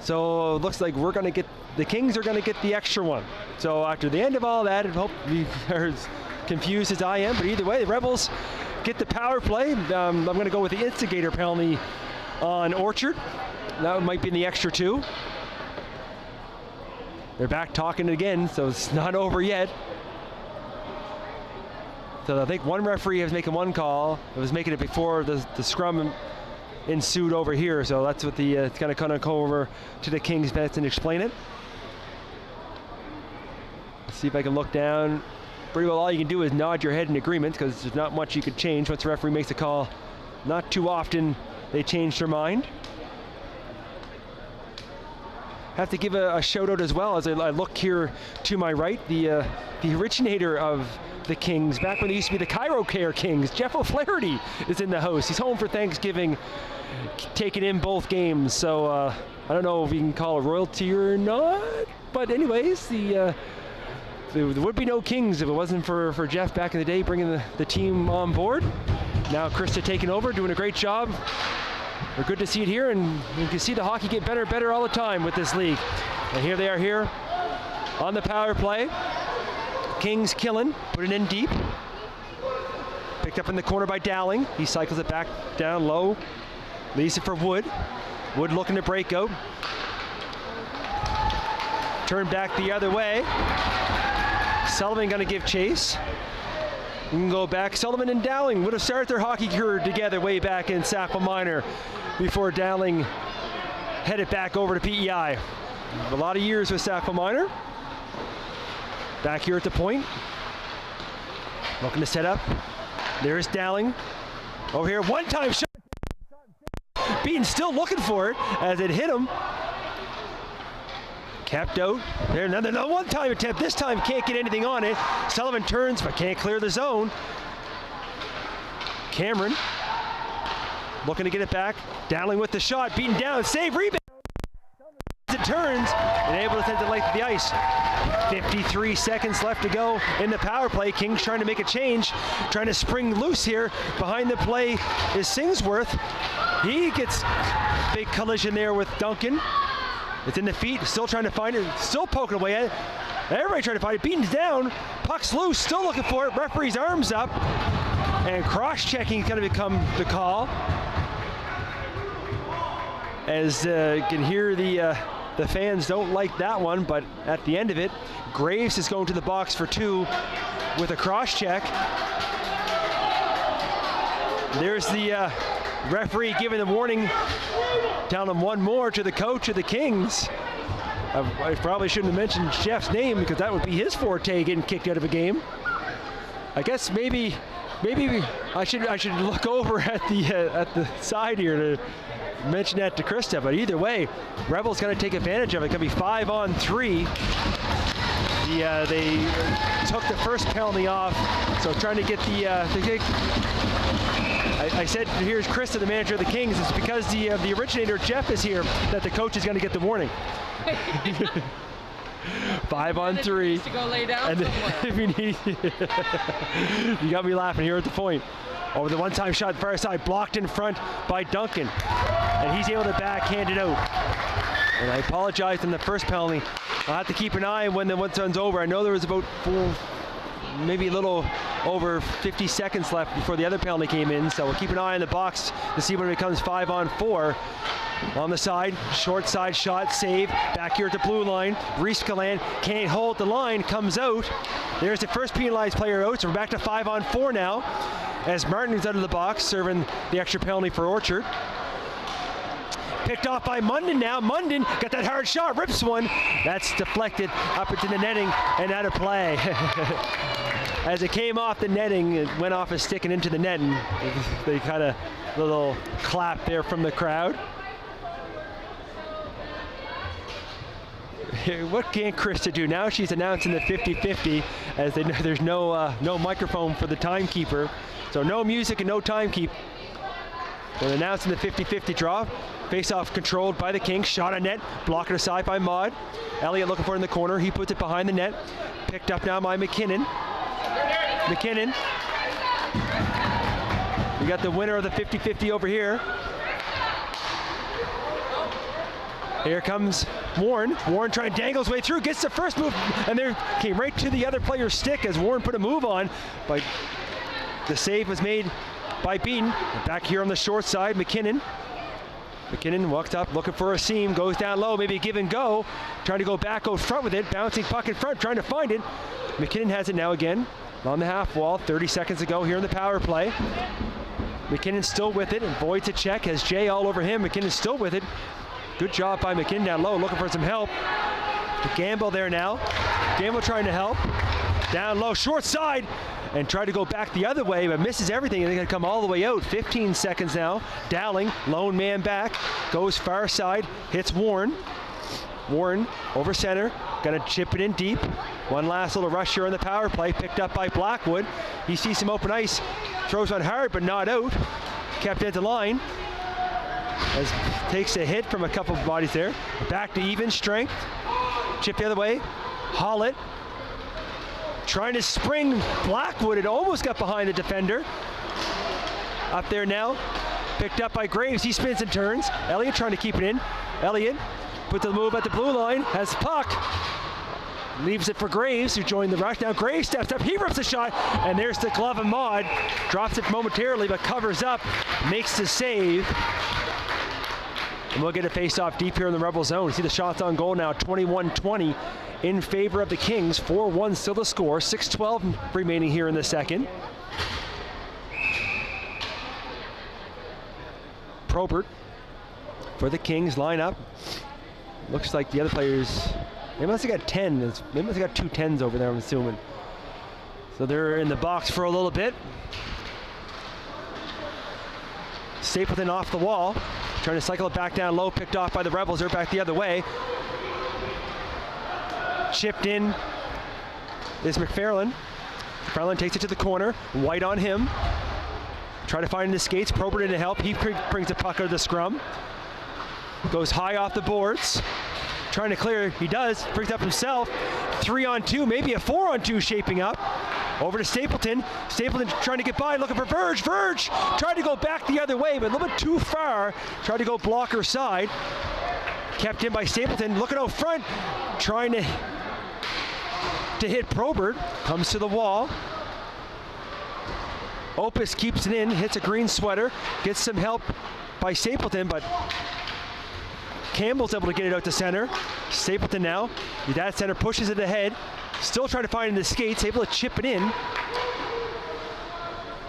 So it looks like we're going to get, the Kings are going to get the extra one. So after the end of all that, I hope you're as confused as I am, but either way, the Rebels get the power play. I'm going to go with the instigator penalty on Orchard. That might be in the extra 2. They're back talking again, so it's not over yet. So I think one referee was making one call. It was making it before the scrum ensued over here, so that's what the it's going to kind of go over to the Kings bench and explain it. Let's see if I can look down. Pretty well all you can do is nod your head in agreement, because there's not much you could change once the referee makes a call. Not too often they change their mind. Have to give a shout out as well as I look here to my right, the originator of the Kings, back when they used to be the Cairo Care Kings, Jeff O'Flaherty is in the house. He's home for Thanksgiving, taking in both games. So I don't know if you can call it royalty or not, but anyways, there would be no Kings if it wasn't for Jeff back in the day bringing the team on board. Now Krista taking over, doing a great job. We're good to see it here, and you can see the hockey get better and better all the time with this league. And here they are here on the power play. Kings killing, put it in deep. Picked up in the corner by Dowling. He cycles it back down low. Leaves it for Wood. Wood looking to break out. Turn back the other way. Sullivan going to give chase. We can go back. Sullivan and Dowling would have started their hockey career together way back in Sackville Minor before Dowling headed back over to PEI. A lot of years with Sackville Minor. Back here at the point. Looking to set up. There's Dowling. Over here, one-time shot. Beaton still looking for it as it hit him. Kept out. There, another one-time attempt. This time can't get anything on it. Sullivan turns but can't clear the zone. Cameron looking to get it back. Dowling with the shot. Beaten down. Save, rebound. turns, and able to send it length of the ice. 53 seconds left to go in the power play. Kings trying to make a change, trying to spring loose here. Behind the play is Singsworth. He gets big collision there with Duncan. It's in the feet, still trying to find it, still poking away at it. Everybody trying to find it, beaten down. Puck's loose, still looking for it. Referee's arms up, and cross-checking is going to become the call. As you can hear the fans don't like that one, but at the end of it, Graves is going to the box for 2 with a cross-check. There's the referee giving the warning, telling him one more to the coach of the Kings. I probably shouldn't have mentioned Jeff's name because that would be his forte, getting kicked out of a game. I guess maybe I should look over at the side here to mention that to Krista. But either way, Rebels going to take advantage of it. It's going to be 5-on-3. They took the first penalty off, so trying to get I said, here's Krista, the manager of the Kings. It's because the originator, Jeff, is here that the coach is going to get the warning. 5-on-3. To go lay down and if you need, you got me laughing here at the point. Over the one-time shot, far side, blocked in front by Duncan, and he's able to backhand it out. And I apologize in the first penalty. I'll have to keep an eye when the one's over. I know there was about maybe a little over 50 seconds left before the other penalty came in, so we'll keep an eye on the box to see when it becomes 5-on-4. On the side, short side shot, save, back here at the blue line. Riskaland can't hold the line, comes out. There's the first penalized player out, so we're back to 5-on-4 now, as Martin's out of the box, serving the extra penalty for Orchard. Picked off by Munden now. Munden got that hard shot, rips one. That's deflected up into the netting and out of play. As it came off the netting, it went off his stick and into the net, and they kind of little clap there from the crowd. What can Krista do now? She's announcing the 50-50, as they know there's no microphone for the timekeeper, so no music and no timekeep. They're announcing the 50-50 draw. Face-off controlled by the Kings. Shot on net, blocked aside by Maud. Elliott looking for it in the corner. He puts it behind the net. Picked up now by McKinnon. McKinnon. We got the winner of the 50-50 over here. Here comes Warren. Warren trying to dangle his way through, gets the first move, and there came right to the other player's stick as Warren put a move on, but the save was made by Beaton. Back here on the short side, McKinnon. McKinnon walks up, looking for a seam, goes down low, maybe a give and go, trying to go back, go front with it, bouncing puck in front, trying to find it. McKinnon has it now again on the half wall, 30 seconds to go here in the power play. McKinnon still with it, and Boyd's a check, has Jay all over him. McKinnon still with it. Good job by McKinnon down low, looking for some help. Gamble there now. Gamble trying to help. Down low, short side, and try to go back the other way, but misses everything, and they're going to come all the way out. 15 seconds now. Dowling, lone man back, goes far side, hits Warren. Warren over center, going to chip it in deep. One last little rush here on the power play, picked up by Blackwood. He sees some open ice, throws one hard, but not out. Kept at the line. As takes a hit from a couple of bodies there. Back to even strength. Chip the other way. Hollett trying to spring Blackwood. It almost got behind the defender. Up there now. Picked up by Graves. He spins and turns. Elliott trying to keep it in. Elliott puts the move at the blue line. Has puck. Leaves it for Graves, who joined the rush. Now Graves steps up, he rips a shot, and there's the glove of Maud. Drops it momentarily, but covers up, makes the save. And we'll get a face-off deep here in the Rebel zone. See the shots on goal now, 21-20 in favor of the Kings. 4-1 still the score, 6:12 remaining here in the second. Probert for the Kings lineup. Looks like the other players, they must have got 10. They must have got 2 10s over there, I'm assuming. So they're in the box for a little bit. Stapleton off the wall, trying to cycle it back down low, picked off by the Rebels. They're back the other way. Chipped in is McFarland. McFarland takes it to the corner. White on him. Try to find the skates. Probert in to help. He brings the puck out of the scrum. Goes high off the boards. trying to clear. He does. Brings up himself. 3-on-2, maybe a 4-on-2 shaping up. Over to Stapleton. Stapleton trying to get by, looking for Verge. Verge tried to go back the other way, but a little bit too far. Tried to go blocker side. Kept in by Stapleton. Looking out front. Trying to hit Probert. Comes to the wall. Opus keeps it in. Hits a green sweater. Gets some help by Stapleton, but Campbell's able to get it out to center. Stapleton now. That center pushes it ahead. Still trying to find the skates, able to chip it in.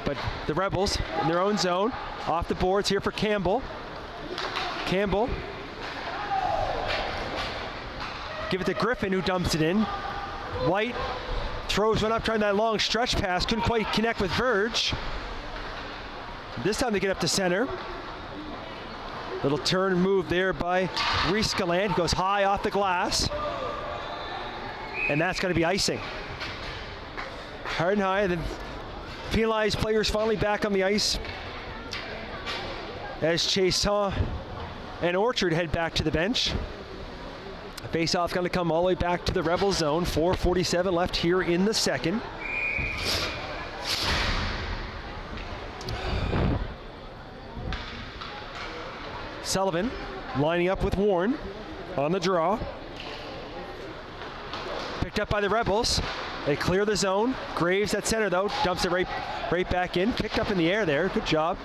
But the Rebels in their own zone. Off the boards here for Campbell. Campbell. Give it to Griffin, who dumps it in. White throws one up, trying that long stretch pass. Couldn't quite connect with Verge. This time they get up to center. Little turn move there by Reese Gallant. Goes high off the glass. And that's going to be icing. Hard and high. The penalized players finally back on the ice as Chason and Orchard head back to the bench. Face-off going to come all the way back to the Rebel zone. 4:47 left here in the second. Sullivan lining up with Warren on the draw. Picked up by the Rebels. They clear the zone. Graves at center though, dumps it right back in. Picked up in the air there, good job.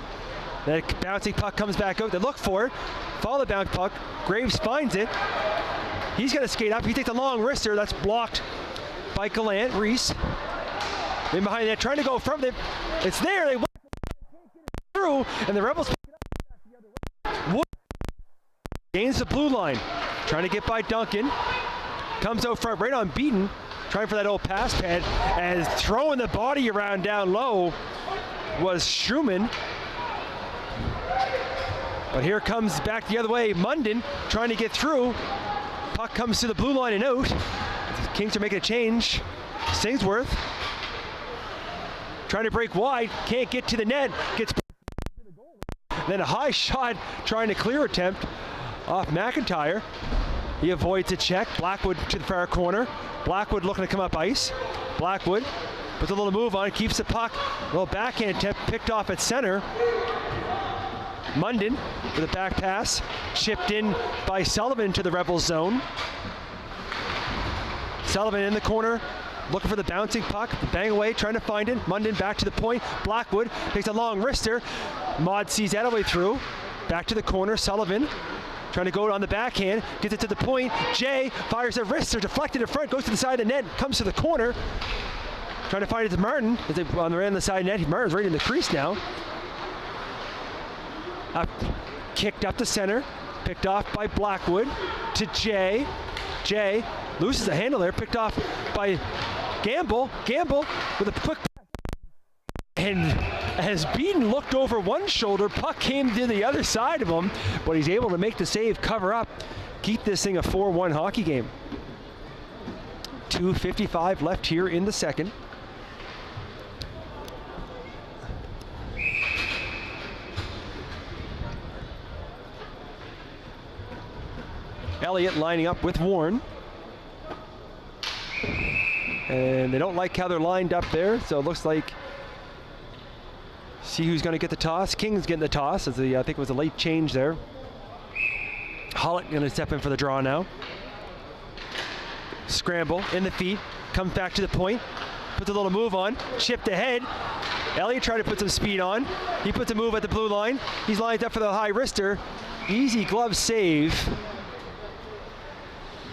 That bouncing puck comes back out. They look for it. Follow the bounce puck. Graves finds it. He's gonna skate up. He takes a long wrister. That's blocked by Gallant. Reese. In behind that, trying to go from it. It's there. They through, and the Rebels pick it up Wood gains the blue line. Trying to get by Duncan. Comes out front, right on Beaton. Trying for that old pass pad, and throwing the body around down low was Schumann. But here comes back the other way, Munden trying to get through. Puck comes to the blue line and out. The Kings are making a change. Singsworth trying to break wide, can't get to the net. Gets then a high shot, trying to clear attempt off McIntyre. He avoids a check. Blackwood to the far corner. Blackwood looking to come up ice. Blackwood with a little move on, keeps the puck. A little backhand attempt picked off at center. Munden with a back pass, chipped in by Sullivan to the Rebels zone. Sullivan in the corner, looking for the bouncing puck, bang away, trying to find it. Munden back to the point. Blackwood takes a long wrister. Maud sees that all the way through. Back to the corner, Sullivan trying to go on the backhand, gets it to the point. Jay fires a wrister, deflected in front, goes to the side of the net, comes to the corner. Trying to find it to Martin on the right on the side net. Martin's right in the crease now. Kicked up the center, picked off by Blackwood to Jay. Jay loses the handle there, picked off by Gamble. Gamble with a quick and as Beaton looked over one shoulder, puck came to the other side of him, but he's able to make the save, cover up, keep this thing a 4-1 hockey game. 2:55 left here in the second. Elliott lining up with Warren. And they don't like how they're lined up there, so it looks like see who's going to get the toss. King's getting the toss, as I think it was a late change there. Hollett going to step in for the draw now. Scramble in the feet, comes back to the point, puts a little move on, chipped ahead. Elliott tried to put some speed on. He puts a move at the blue line. He's lined up for the high wrister. Easy glove save.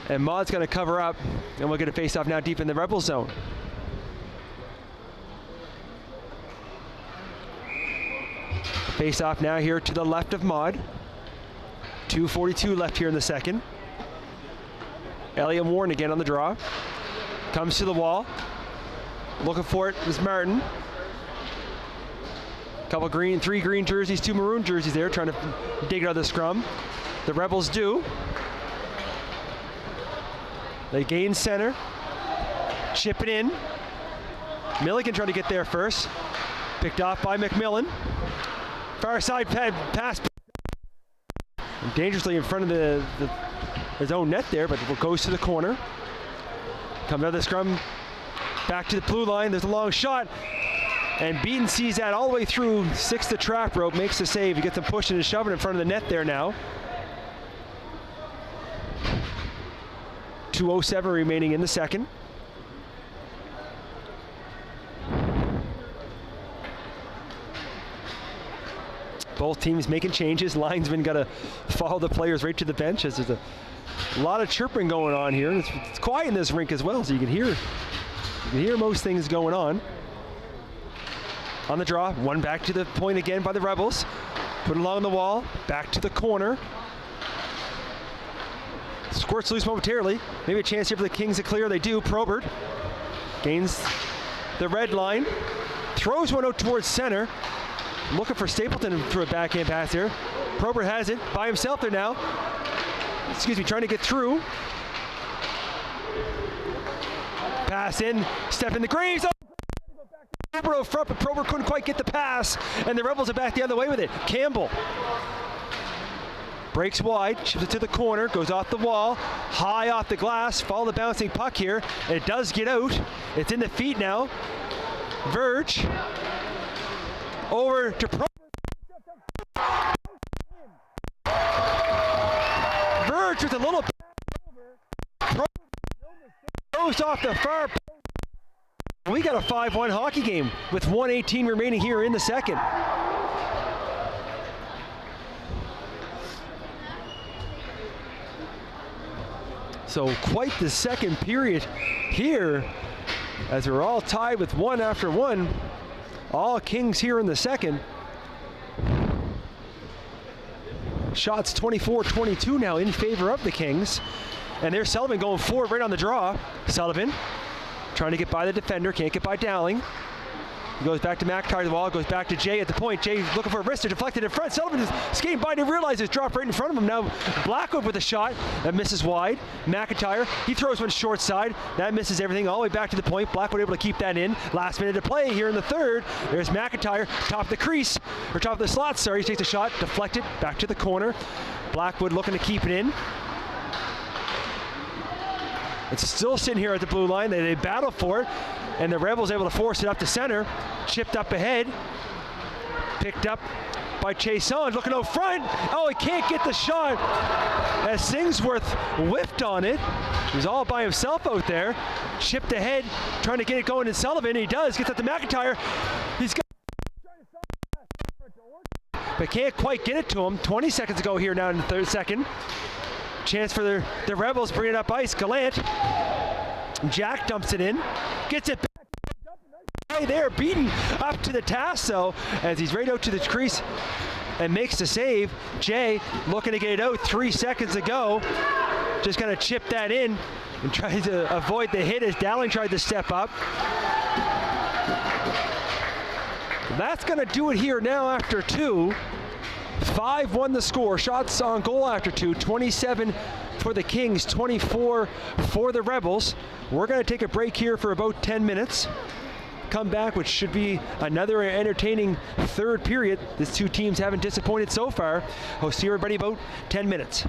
And Maud's going to cover up, and we'll get a face-off now deep in the Rebel zone. Face-off now here to the left of Maud. 2:42 left here in the second. Elliott Warren again on the draw. Comes to the wall. Looking for it is Martin. Couple green, 3 green jerseys, 2 maroon jerseys there, trying to dig it out of the scrum. The Rebels do. They gain center. Chip it in. Milligan trying to get there first. Picked off by McMillan. Far side pass. And dangerously in front of the his own net there, but goes to the corner. Comes out of the scrum, back to the blue line. There's a long shot. And Beaton sees that all the way through, sticks the trap rope, makes the save. He gets him pushing and shoving in front of the net there now. 2:07 remaining in the second. Both teams making changes. Linesman got to follow the players right to the bench as there's a lot of chirping going on here. It's quiet in this rink as well, so you can hear most things going on. On the draw, one back to the point again by the Rebels. Put it along the wall, back to the corner. Squirts loose momentarily. Maybe a chance here for the Kings to clear. They do. Probert gains the red line. Throws one out towards center. Looking for Stapleton for a backhand pass here. Probert has it by himself there now. Excuse me, trying to get through. Pass in, step in the Graves. Probert out front, but Probert couldn't quite get the pass, and the Rebels are back the other way with it. Campbell breaks wide, shifts it to the corner, goes off the wall, high off the glass, follow the bouncing puck here, and it does get out. It's in the feet now. Verge over to Probert. Verge with a little goes off the far. We got a 5-1 hockey game with 1:18 remaining here in the second. So quite the second period here as we're all tied with one after one. All Kings here in the second. Shots 24-22 now in favor of the Kings. And there's Sullivan going forward right on the draw. Sullivan trying to get by the defender, can't get by Dowling. He goes back to McIntyre, the wall, goes back to Jay at the point. Jay looking for a wrister, deflected in front. Sullivan is skating by, didn't realize it's dropped right in front of him. Now Blackwood with a shot that misses wide. McIntyre, he throws one short side. That misses everything all the way back to the point. Blackwood able to keep that in. Last minute to play here in the third. There's McIntyre, top of the crease, or top of the slot, sorry. He takes a shot, deflected, back to the corner. Blackwood looking to keep it in. It's still sitting here at the blue line. They battle for it, and the Rebels able to force it up to center. Chipped up ahead. Picked up by Chason, looking out front. Oh, he can't get the shot as Singsworth whiffed on it. He's all by himself out there. Chipped ahead, trying to get it going in Sullivan. He does, gets up to McIntyre. He's got, but can't quite get it to him. 20 seconds to go here now in the third second. Chance for the Rebels, bring it up ice. Gallant. Jack dumps it in. Gets it back. Right there, Beaton up to the tasso as he's right out to the crease and makes the save. Jay looking to get it out. 3 seconds to go. Just going to chip that in and try to avoid the hit as Dowling tried to step up. That's going to do it here now after two. 5-1 the score. Shots on goal after two. 27 for the Kings, 24 for the Rebels. We're going to take a break here for about 10 minutes. Come back, which should be another entertaining third period. These two teams haven't disappointed so far. I'll see everybody about 10 minutes.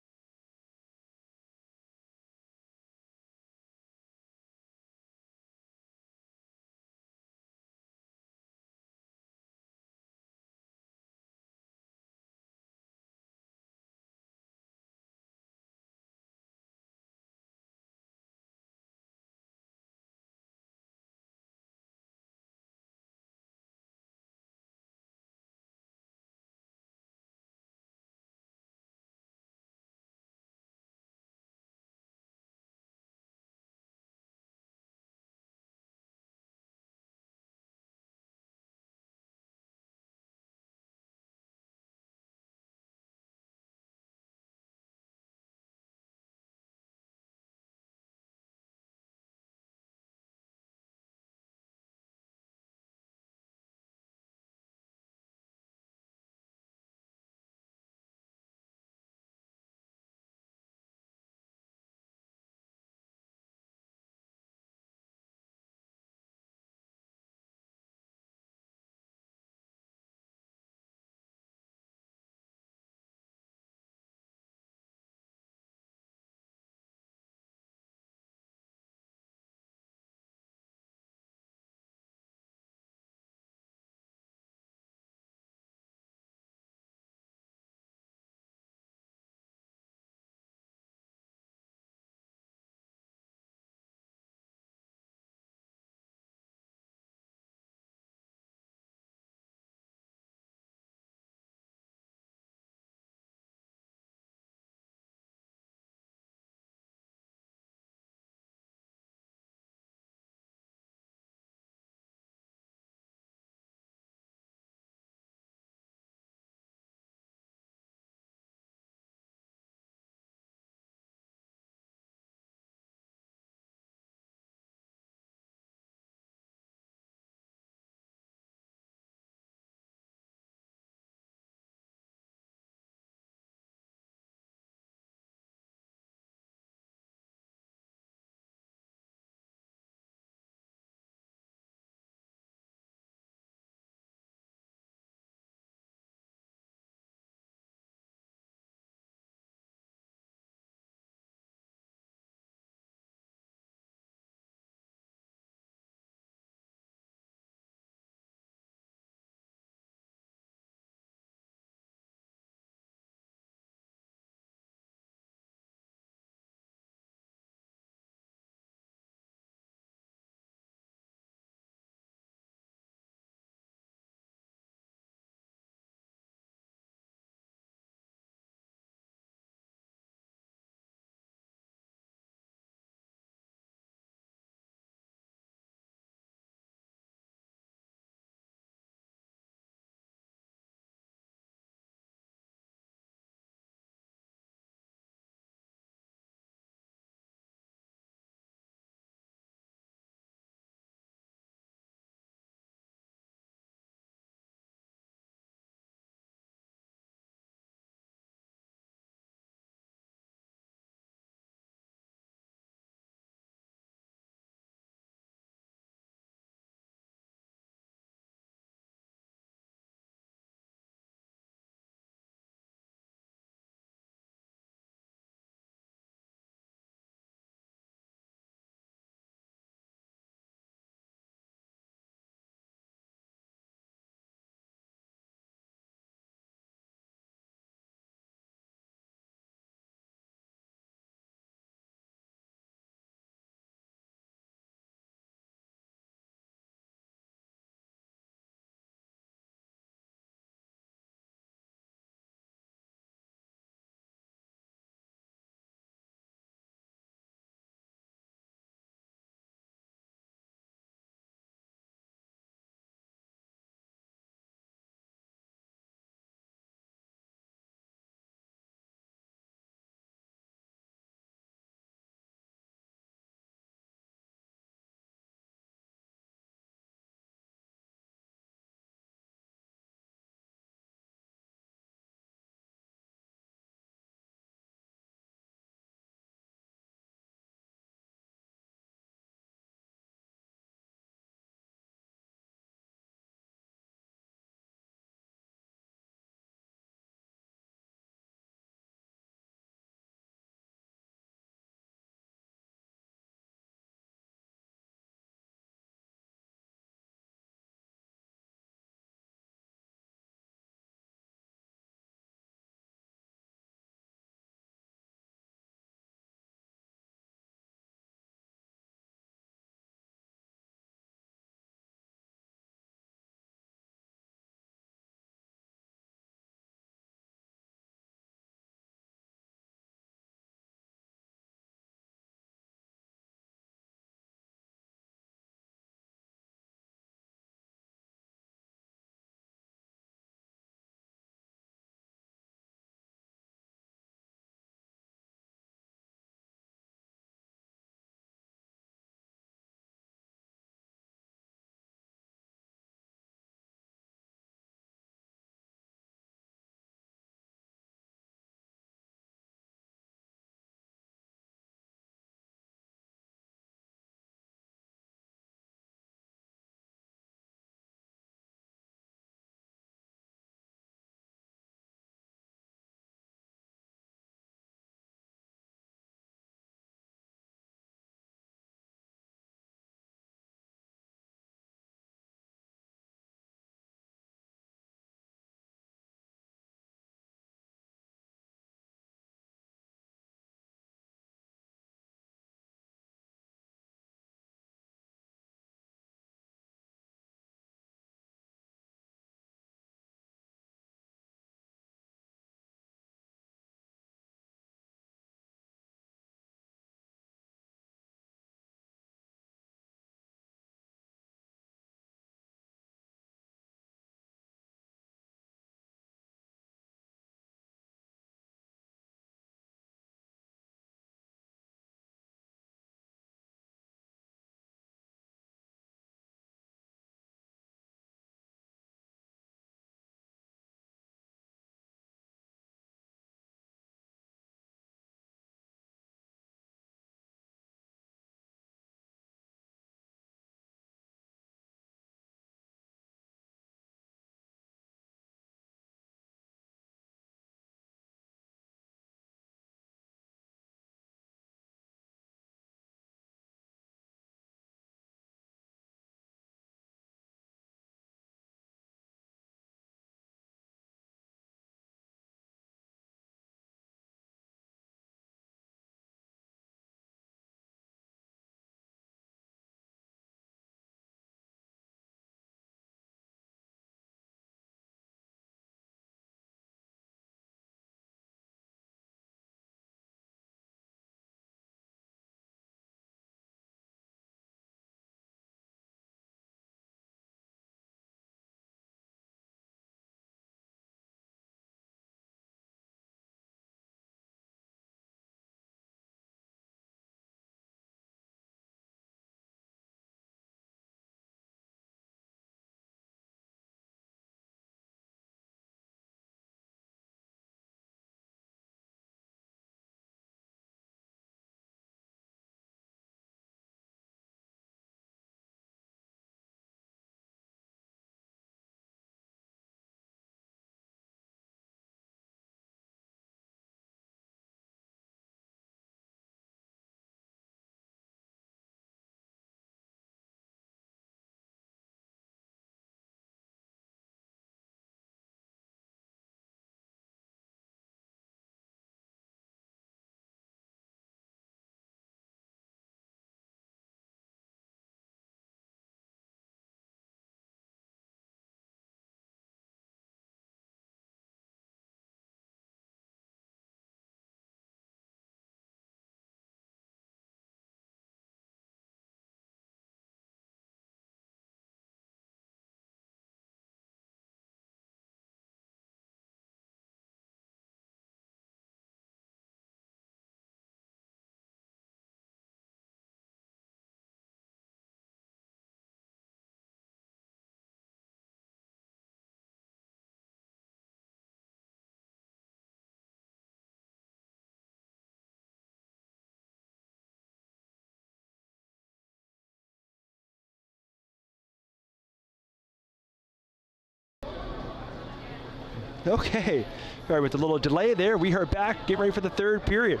Okay. All right, with a little delay there, we are back, getting ready for the third period.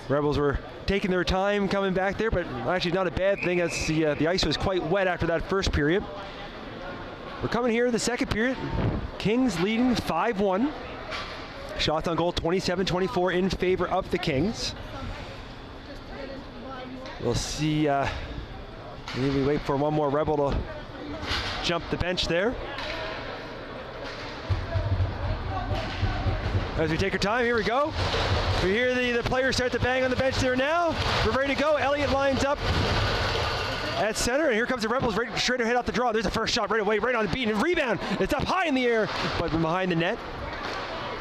Rebels were taking their time coming back there, but actually not a bad thing as the ice was quite wet after that first period. We're coming here to the second period. Kings leading 5-1. Shots on goal 27-24 in favor of the Kings. We'll see, maybe we wait for one more Rebel to jump the bench there. As we take our time, here we go. We hear the players start to bang on the bench there now. We're ready to go. Elliott lines up at center, and here comes the Rebels right straight ahead off the draw. There's the first shot right away, right on the beat, and rebound. It's up high in the air, but behind the net.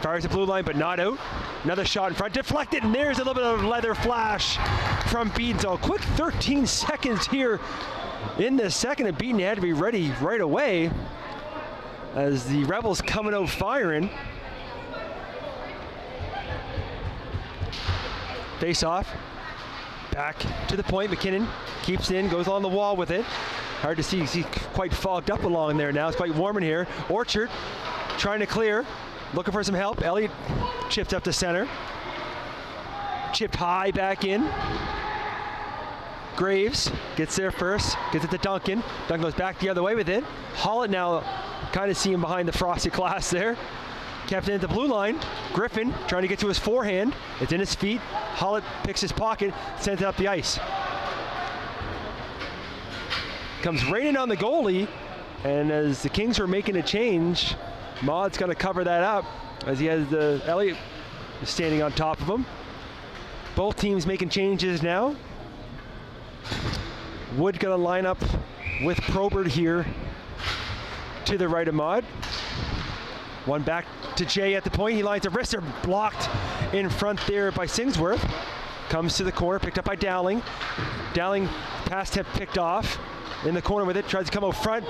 Fires the blue line, but not out. Another shot in front, deflected, and there's a little bit of leather flash from Beaton. So a quick 13 seconds here in the second, and Beaton had to be ready right away as the Rebels coming out firing. Face off, back to the point. McKinnon keeps in, goes along the wall with it. Hard to see, he's quite fogged up along there now. It's quite warm in here. Orchard trying to clear, looking for some help. Elliott chipped up to center. Chipped high back in. Graves gets there first, gets it to Duncan. Duncan goes back the other way with it. Hollett now kind of seeing behind the frosted glass there. Kept it at the blue line. Griffin trying to get to his forehand. It's in his feet. Hollett picks his pocket, sends it up the ice. Comes right in on the goalie, and as the Kings are making a change, Maud's going to cover that up as he has Elliott standing on top of him. Both teams making changes now. Wood going to line up with Probert here to the right of Maud. One back to Jay at the point. He lines a wrister, blocked in front there by Singsworth. Comes to the corner, picked up by Dowling. Dowling pass tip picked off. In the corner with it, tries to come out front.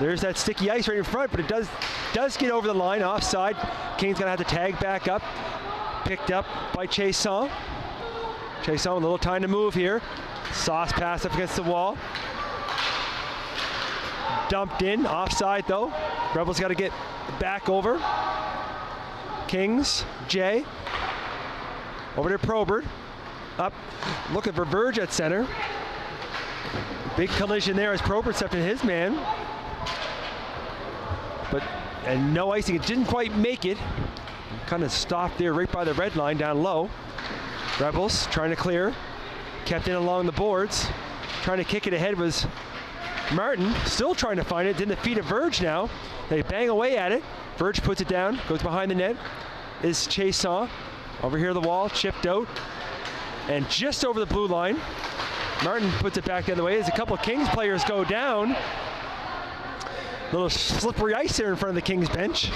There's that sticky ice right in front, but it does get over the line, offside. King's gonna have to tag back up. Picked up by Chason. Chason with a little time to move here. Sauce pass up against the wall. Dumped in, offside though. Rebels got to get back over. Kings, Jay. Over to Probert. Up, looking for Verge at center. Big collision there as Probert stepped in his man. And no icing, it didn't quite make it. Kind of stopped there right by the red line down low. Rebels trying to clear. Kept in along the boards. Trying to kick it ahead was Martin, still trying to find it. In the feet of Verge now. They bang away at it. Verge puts it down, goes behind the net. Is Chason. Over here the wall, chipped out. And just over the blue line. Martin puts it back the other way as a couple of Kings players go down. Little slippery ice there in front of the Kings bench.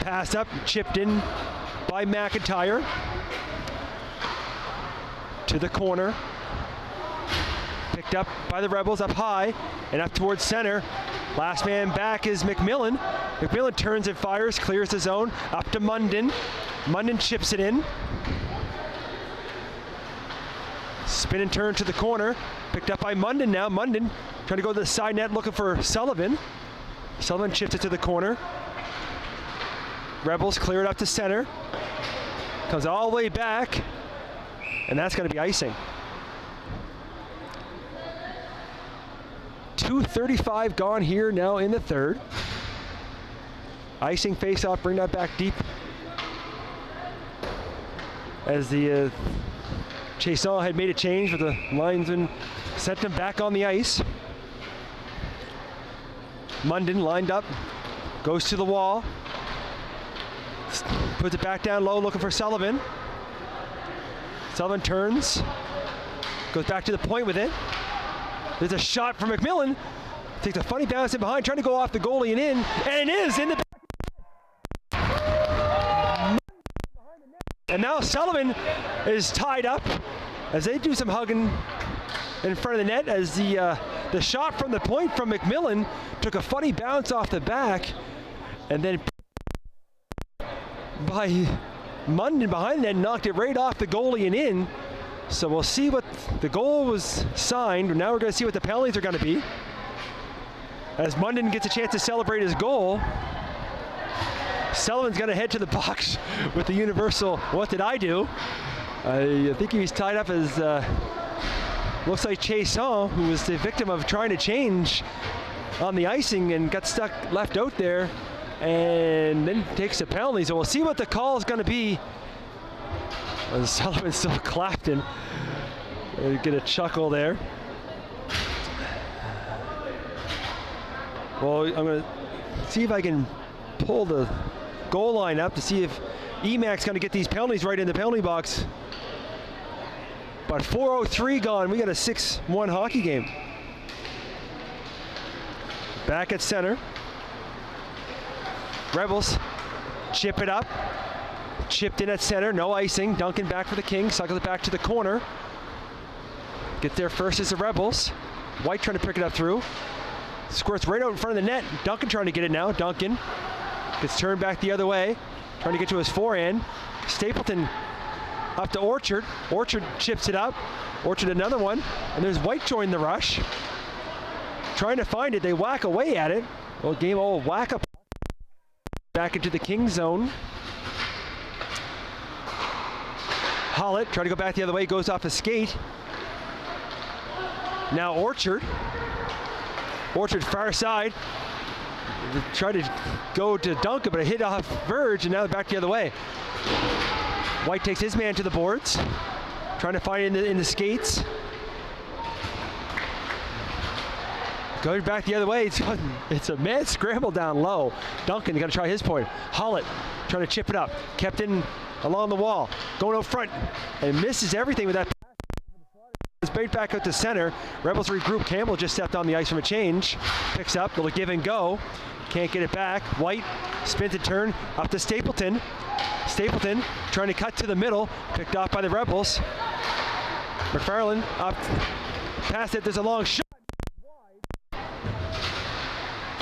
Passed up, chipped in by McIntyre. To the corner. Picked up by the Rebels up high and up towards center. Last man back is McMillan. McMillan turns and fires, clears the zone. Up to Munden. Munden chips it in. Spin and turn to the corner. Picked up by Munden now. Munden trying to go to the side net looking for Sullivan. Sullivan chips it to the corner. Rebels clear it up to center. Comes all the way back. And that's going to be icing. 2:35 gone here now in the third. Icing face-off, bring that back deep. As the Chason had made a change with the linesman, sent him back on the ice. Munden lined up, goes to the wall, puts it back down low, looking for Sullivan. Sullivan turns, goes back to the point with it. There's a shot from McMillan. Takes a funny bounce in behind, trying to go off the goalie and in, and it is in the back. And now Sullivan is tied up as they do some hugging in front of the net as the shot from the point from McMillan took a funny bounce off the back and then by Munden behind the net knocked it right off the goalie and in. So we'll see what the goal was signed. Now we're going to see what the penalties are going to be. As Munden gets a chance to celebrate his goal, Sullivan's going to head to the box with the universal, what did I do? I think he was tied up as, looks like Chason, who was the victim of trying to change on the icing and got stuck, left out there, and then takes a penalty. So we'll see what the call is going to be. And Sullivan still Clapton. Get a chuckle there. Well, I'm going to see if I can pull the goal line up to see if Emack's going to get these penalties right in the penalty box. But 4:03 gone. We got a 6-1 hockey game. Back at center. Rebels chip it up. Chipped in at center. No icing. Duncan back for the Kings. Cycles it back to the corner. Get there first is the Rebels. White trying to pick it up through. Squirts right out in front of the net. Duncan trying to get it now. Duncan gets turned back the other way. Trying to get to his forehand. Stapleton up to Orchard. Orchard chips it up. Orchard another one. And there's White joining the rush. Trying to find it. They whack away at it. Well, game old whack up. Back into the King zone. Hollett trying to go back the other way. Goes off a skate. Now Orchard. Orchard far side. Tried to go to Duncan, but it hit off Verge, and now they're back the other way. White takes his man to the boards. Trying to find it in the skates. Going back the other way. It's a mad scramble down low. Duncan got to try his point. Hollett trying to chip it up. Kept in along the wall. Going out front and misses everything with that. It's bait back out to center. Rebels regroup. Campbell just stepped on the ice from a change. Picks up. Little give and go. Can't get it back. White spins and turn up to Stapleton. Stapleton trying to cut to the middle. Picked off by the Rebels. McFarland up past it. There's a long shot.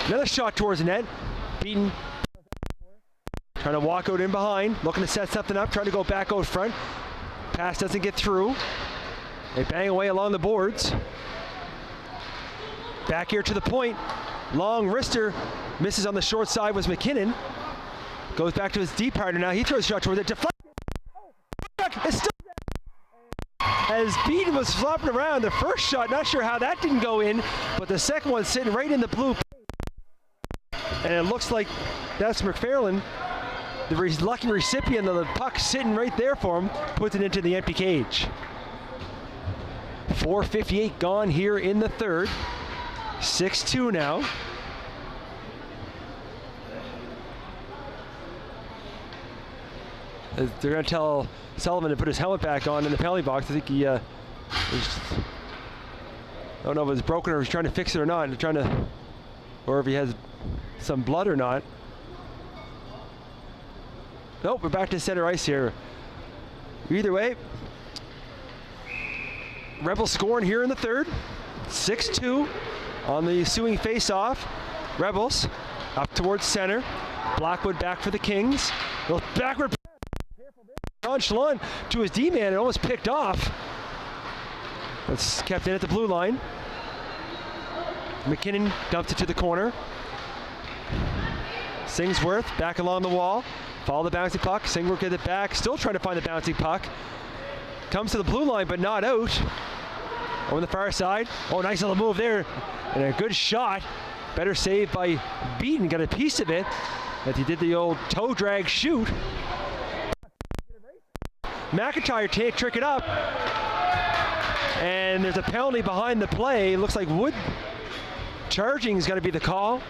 Another shot towards the net. Beaten. Trying to walk out in behind. Looking to set something up. Trying to go back out front. Pass doesn't get through. They bang away along the boards. Back here to the point. Long wrister. Misses on the short side was McKinnon. Goes back to his deep partner now. He throws a shot towards it. Deflected. It's still as Beaton was flopping around. The first shot, not sure how that didn't go in, but the second one sitting right in the blue. And it looks like that's McFarland, the lucky recipient of the puck sitting right there for him, puts it into the empty cage. 4:58 gone here in the third. 6-2 now. They're going to tell Sullivan to put his helmet back on in the penalty box. I think he I don't know if it was broken or he's trying to fix it or not. They're trying to, or if he has some blood or not. Nope, we're back to center ice here. Either way, Rebels scoring here in the third. 6-2 on the ensuing face-off. Rebels up towards center. Blackwood back for the Kings. Little backward. John Shalon to his D-man and almost picked off. That's kept in at the blue line. McKinnon dumped it to the corner. Singsworth back along the wall. Follow the bouncing puck. Singsworth gets it back. Still trying to find the bouncing puck. Comes to the blue line, but not out. On the far side. Oh, nice little move there. And a good shot. Better save by Beaton. Got a piece of it. As he did the old toe drag shoot. McIntyre trick it up. And there's a penalty behind the play. Looks like Wood charging is going to be the call.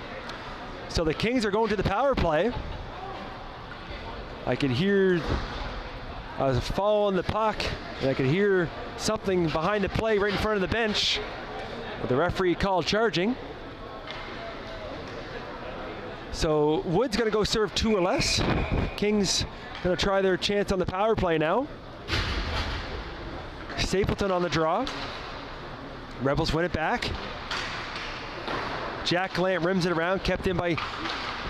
So the Kings are going to the power play. I can hear a fall on the puck, and I can hear something behind the play right in front of the bench. But the referee called charging. So Wood's going to go serve 2 or less. Kings going to try their chance on the power play now. Stapleton on the draw. Rebels win it back. Jack Glant rims it around, kept in by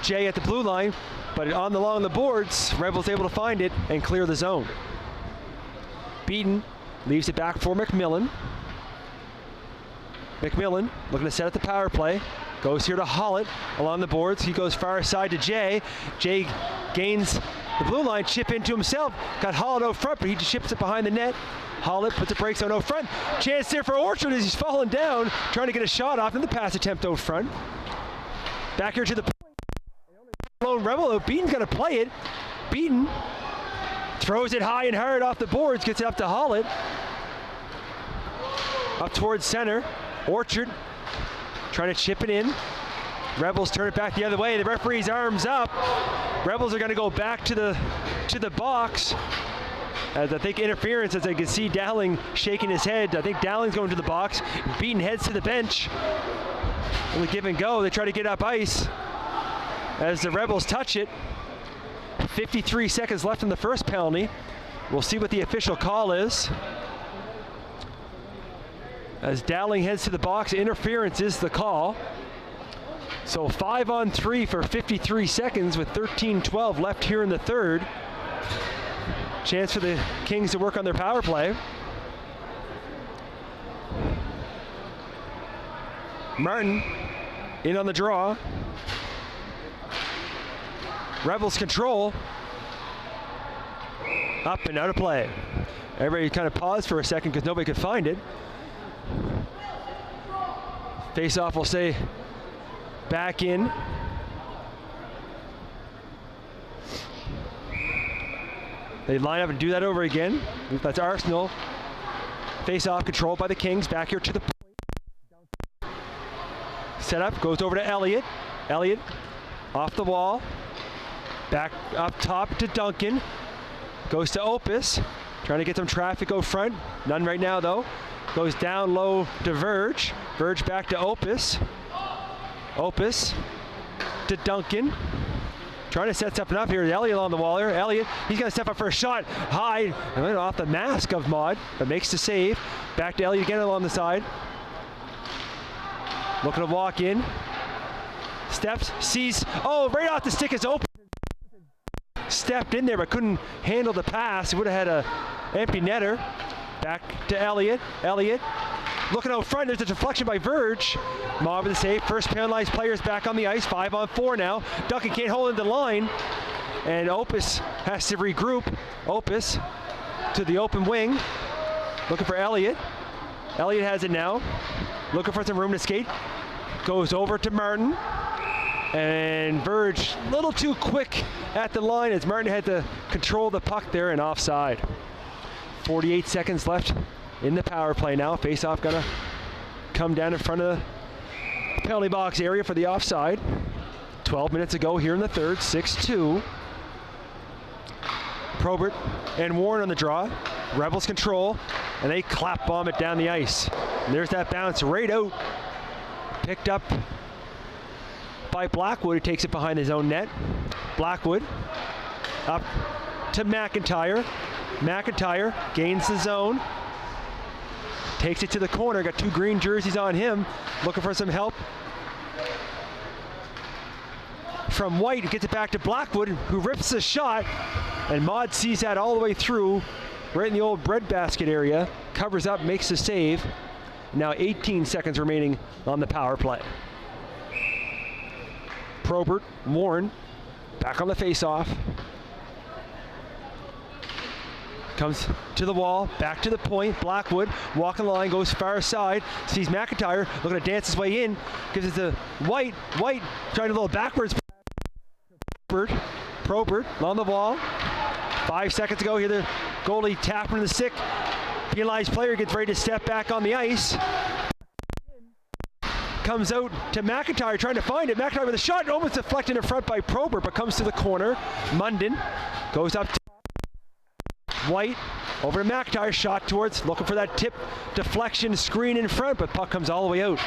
Jay at the blue line, but along the boards, Rebels able to find it and clear the zone. Beaton leaves it back for McMillan. McMillan looking to set up the power play. Goes here to Hollett along the boards. He goes far side to Jay. Jay gains the blue line, chip into himself. Got Hollett out front, but he just chips it behind the net. Hollett puts the brakes on out front. Chance there for Orchard as he's falling down, trying to get a shot off in the pass attempt out front. Back here to the point. Lone Rebel. Beaton's going to play it. Beaton throws it high and hard off the boards, gets it up to Hollett. Up towards center. Orchard trying to chip it in. Rebels turn it back the other way. The referee's arms up. Rebels are going to go back to the box. As I think interference, as I can see Dowling shaking his head. I think Dowling's going to the box. Beaton heads to the bench. Only give and go. They try to get up ice as the Rebels touch it. 53 seconds left in the first penalty. We'll see what the official call is. As Dowling heads to the box, interference is the call. So 5-on-3 for 53 seconds with 13:12 left here in the third. Chance for the Kings to work on their power play. Martin in on the draw. Rebels control. Up and out of play. Everybody kind of paused for a second because nobody could find it. Face-off will say back in. They line up and do that over again. That's Arsenal. Face-off controlled by the Kings. Back here to the point. Set up, goes over to Elliott. Elliott off the wall. Back up top to Duncan. Goes to Opus. Trying to get some traffic out front. None right now though. Goes down low to Verge. Verge back to Opus. Opus to Duncan. Trying to set something up here. Elliott on the wall here. Elliott, he's going to step up for a shot. High, and off the mask of Maud, but makes the save. Back to Elliott again along the side. Looking to walk in. Steps, sees, oh, right off the stick is open. Stepped in there but couldn't handle the pass. Would have had a empty netter. Back to Elliott. Elliott looking out front. There's a deflection by Verge. Maud with the save. First penalized players back on the ice. 5-on-4 now. Duncan can't hold in the line. And Opus has to regroup. Opus to the open wing. Looking for Elliott. Elliott has it now. Looking for some room to skate. Goes over to Martin. And Verge a little too quick at the line as Martin had to control the puck there and offside. 48 seconds left in the power play now. Face-off gonna come down in front of the penalty box area for the offside. 12 minutes ago here in the third, 6-2. Probert and Warren on the draw. Rebels control, and they clap bomb it down the ice. And there's that bounce right out. Picked up by Blackwood, who takes it behind his own net. Blackwood up to McIntyre. McIntyre gains the zone. Takes it to the corner. Got two green jerseys on him. Looking for some help from White, who gets it back to Blackwood, who rips the shot. And Maud sees that all the way through, right in the old breadbasket area. Covers up, makes the save. Now 18 seconds remaining on the power play. Probert, Warren, back on the face-off. Comes to the wall, back to the point. Blackwood, walking the line, goes far side. Sees McIntyre, looking to dance his way in. Gives it to White. White trying a little backwards. Probert on the wall. 5 seconds ago, here the goalie tapping the stick. Penalized player gets ready to step back on the ice. Comes out to McIntyre, trying to find it. McIntyre with a shot, almost deflected in front by Probert, but comes to the corner. Munden goes up to White, over to McIntyre, shot towards, looking for that tip deflection screen in front, but puck comes all the way out.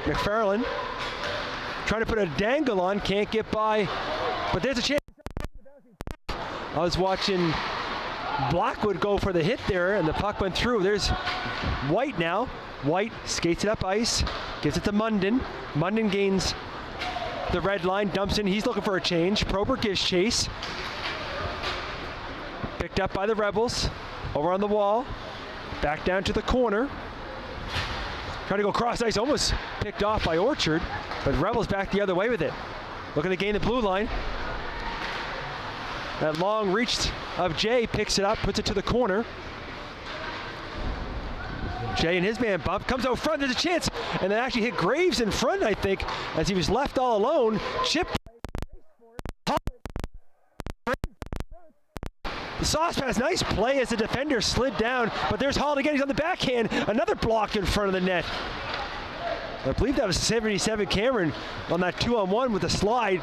McFarland trying to put a dangle on, can't get by, but there's a chance. I was watching Blackwood go for the hit there, and the puck went through. There's White now. White skates it up ice, gives it to Munden. Munden gains the red line, dumps in, he's looking for a change. Probert gives chase. Picked up by the Rebels, over on the wall, back down to the corner. Trying Trying to go cross ice, almost picked off by Orchard, but Rebels back the other way with it. Looking to gain the blue line. That long reach of Jay picks it up, puts it to the corner. Jay and his man bump, comes out front, there's a chance, and then actually hit Graves in front, I think, as he was left all alone. Chip. The Saucepans, nice play as the defender slid down, but there's Hall again, he's on the backhand, another block in front of the net. I believe that was 77 Cameron on that 2-on-1 with a slide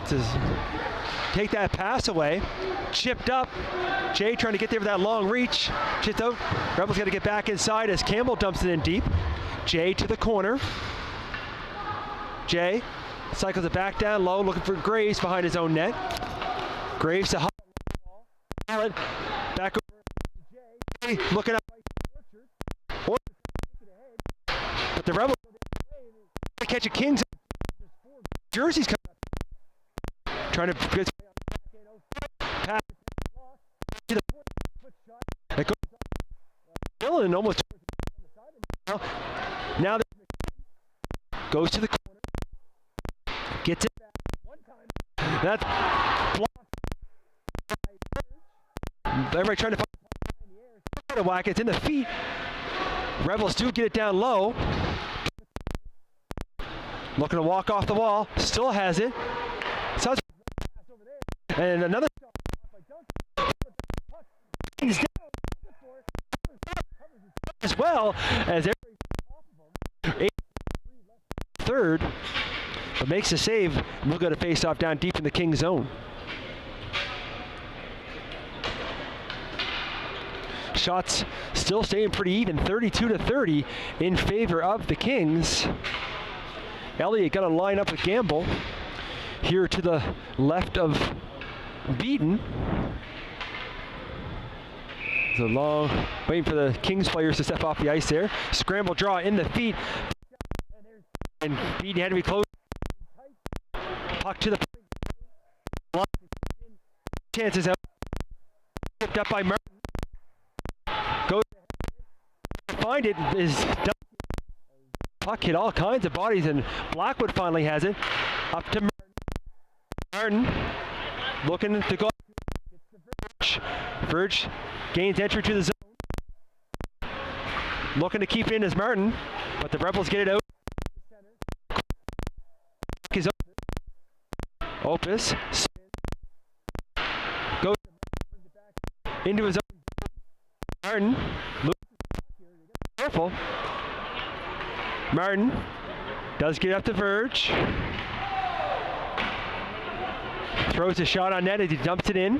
to take that pass away. Chipped up, Jay trying to get there with that long reach, chipped out. Rebels got to get back inside as Campbell dumps it in deep. Jay to the corner. Jay cycles it back down low, looking for Graves behind his own net. Graves to Holland, back over to Jay, looking up. But the Rebels catch a Kings. Jersey's coming up. Trying to pass to the that goes Dylan almost now goes to the corner, gets it back one time. That's blocked. Everybody trying to find in the air. Whack, it's in the feet. Rebels do get it down low. Looking to walk off the wall, still has it. And another as well as third, but makes a save. And we'll go to face off down deep in the King zone. Shots still staying pretty even, 32-30 in favor of the Kings. Elliott got to line up with Gamble here to the left of Beaton. It's a long, waiting for the Kings players to step off the ice there. Scramble draw in the feet. And Beaton had to be close. Puck to the chances out. Picked up by Martin. Goes to find it. Is done. Puck hit all kinds of bodies, and Blackwood finally has it. Up to Martin. Looking to go. Verge gains entry to the zone. Looking to keep it in as Martin, but the Rebels get it out. Opus goes into his own. Martin. Careful. Martin does get up to Verge. Throws a shot on net as he dumps it in.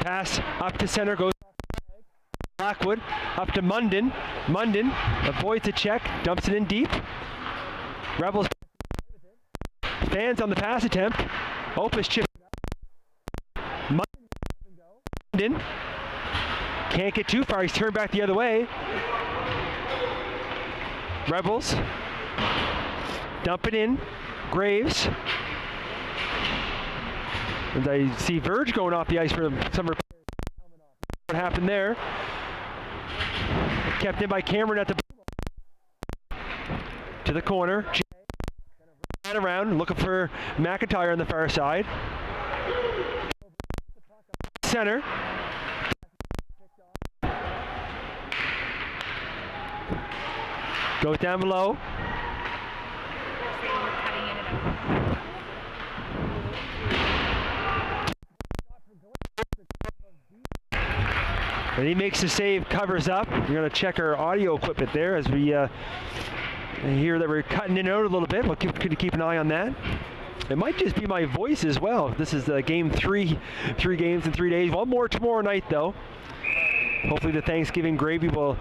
Pass up to center, goes Blackwood, up to Munden. Munden avoids a check, dumps it in deep. Rebels fans on the pass attempt. Opus chip. Munden can't get too far, he's turned back the other way. Rebels dump it in. Graves. And I see Verge going off the ice for some repair. What happened there? Kept in by Cameron at the to the corner. Ran around looking for McIntyre on the far side. Center. Goes down below. And he makes the save, covers up. We're going to check our audio equipment there as we hear that we're cutting in and out a little bit. We'll keep an eye on that. It might just be my voice as well. This is game 3, 3 games in 3 days. One more tomorrow night, though. Hopefully the Thanksgiving gravy will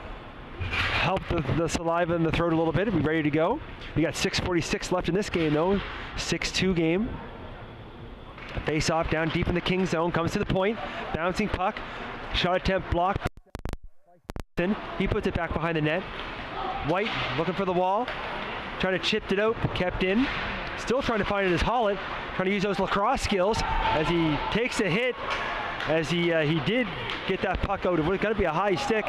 help the saliva in the throat a little bit and be ready to go. We got 6:46 left in this game, though. 6-2 game. Face off down deep in the King zone. Comes to the point. Bouncing puck. Shot attempt blocked. He puts it back behind the net. White looking for the wall. Trying to chip it out. Kept in. Still trying to find it as Hollett. Trying to use those lacrosse skills as he takes a hit. As he did get that puck out. It was going to be a high stick.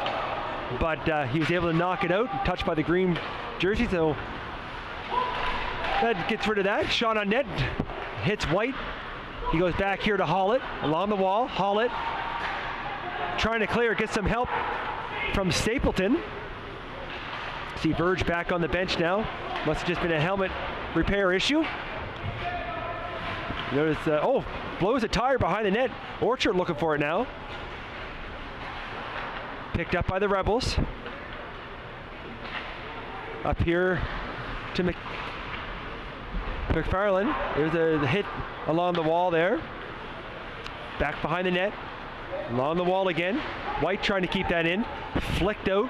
but he was able to knock it out, touched by the green jersey, so that gets rid of that. Shot on net, hits White. He goes back here to Hollett, along the wall. Hollett trying to clear, get some help from Stapleton. See Verge back on the bench now. Must have just been a helmet repair issue. Notice, blows a tire behind the net. Orchard looking for it now. Picked up by the Rebels. Up here to McFarland. There's a hit along the wall there. Back behind the net. Along the wall again. White trying to keep that in. Flicked out.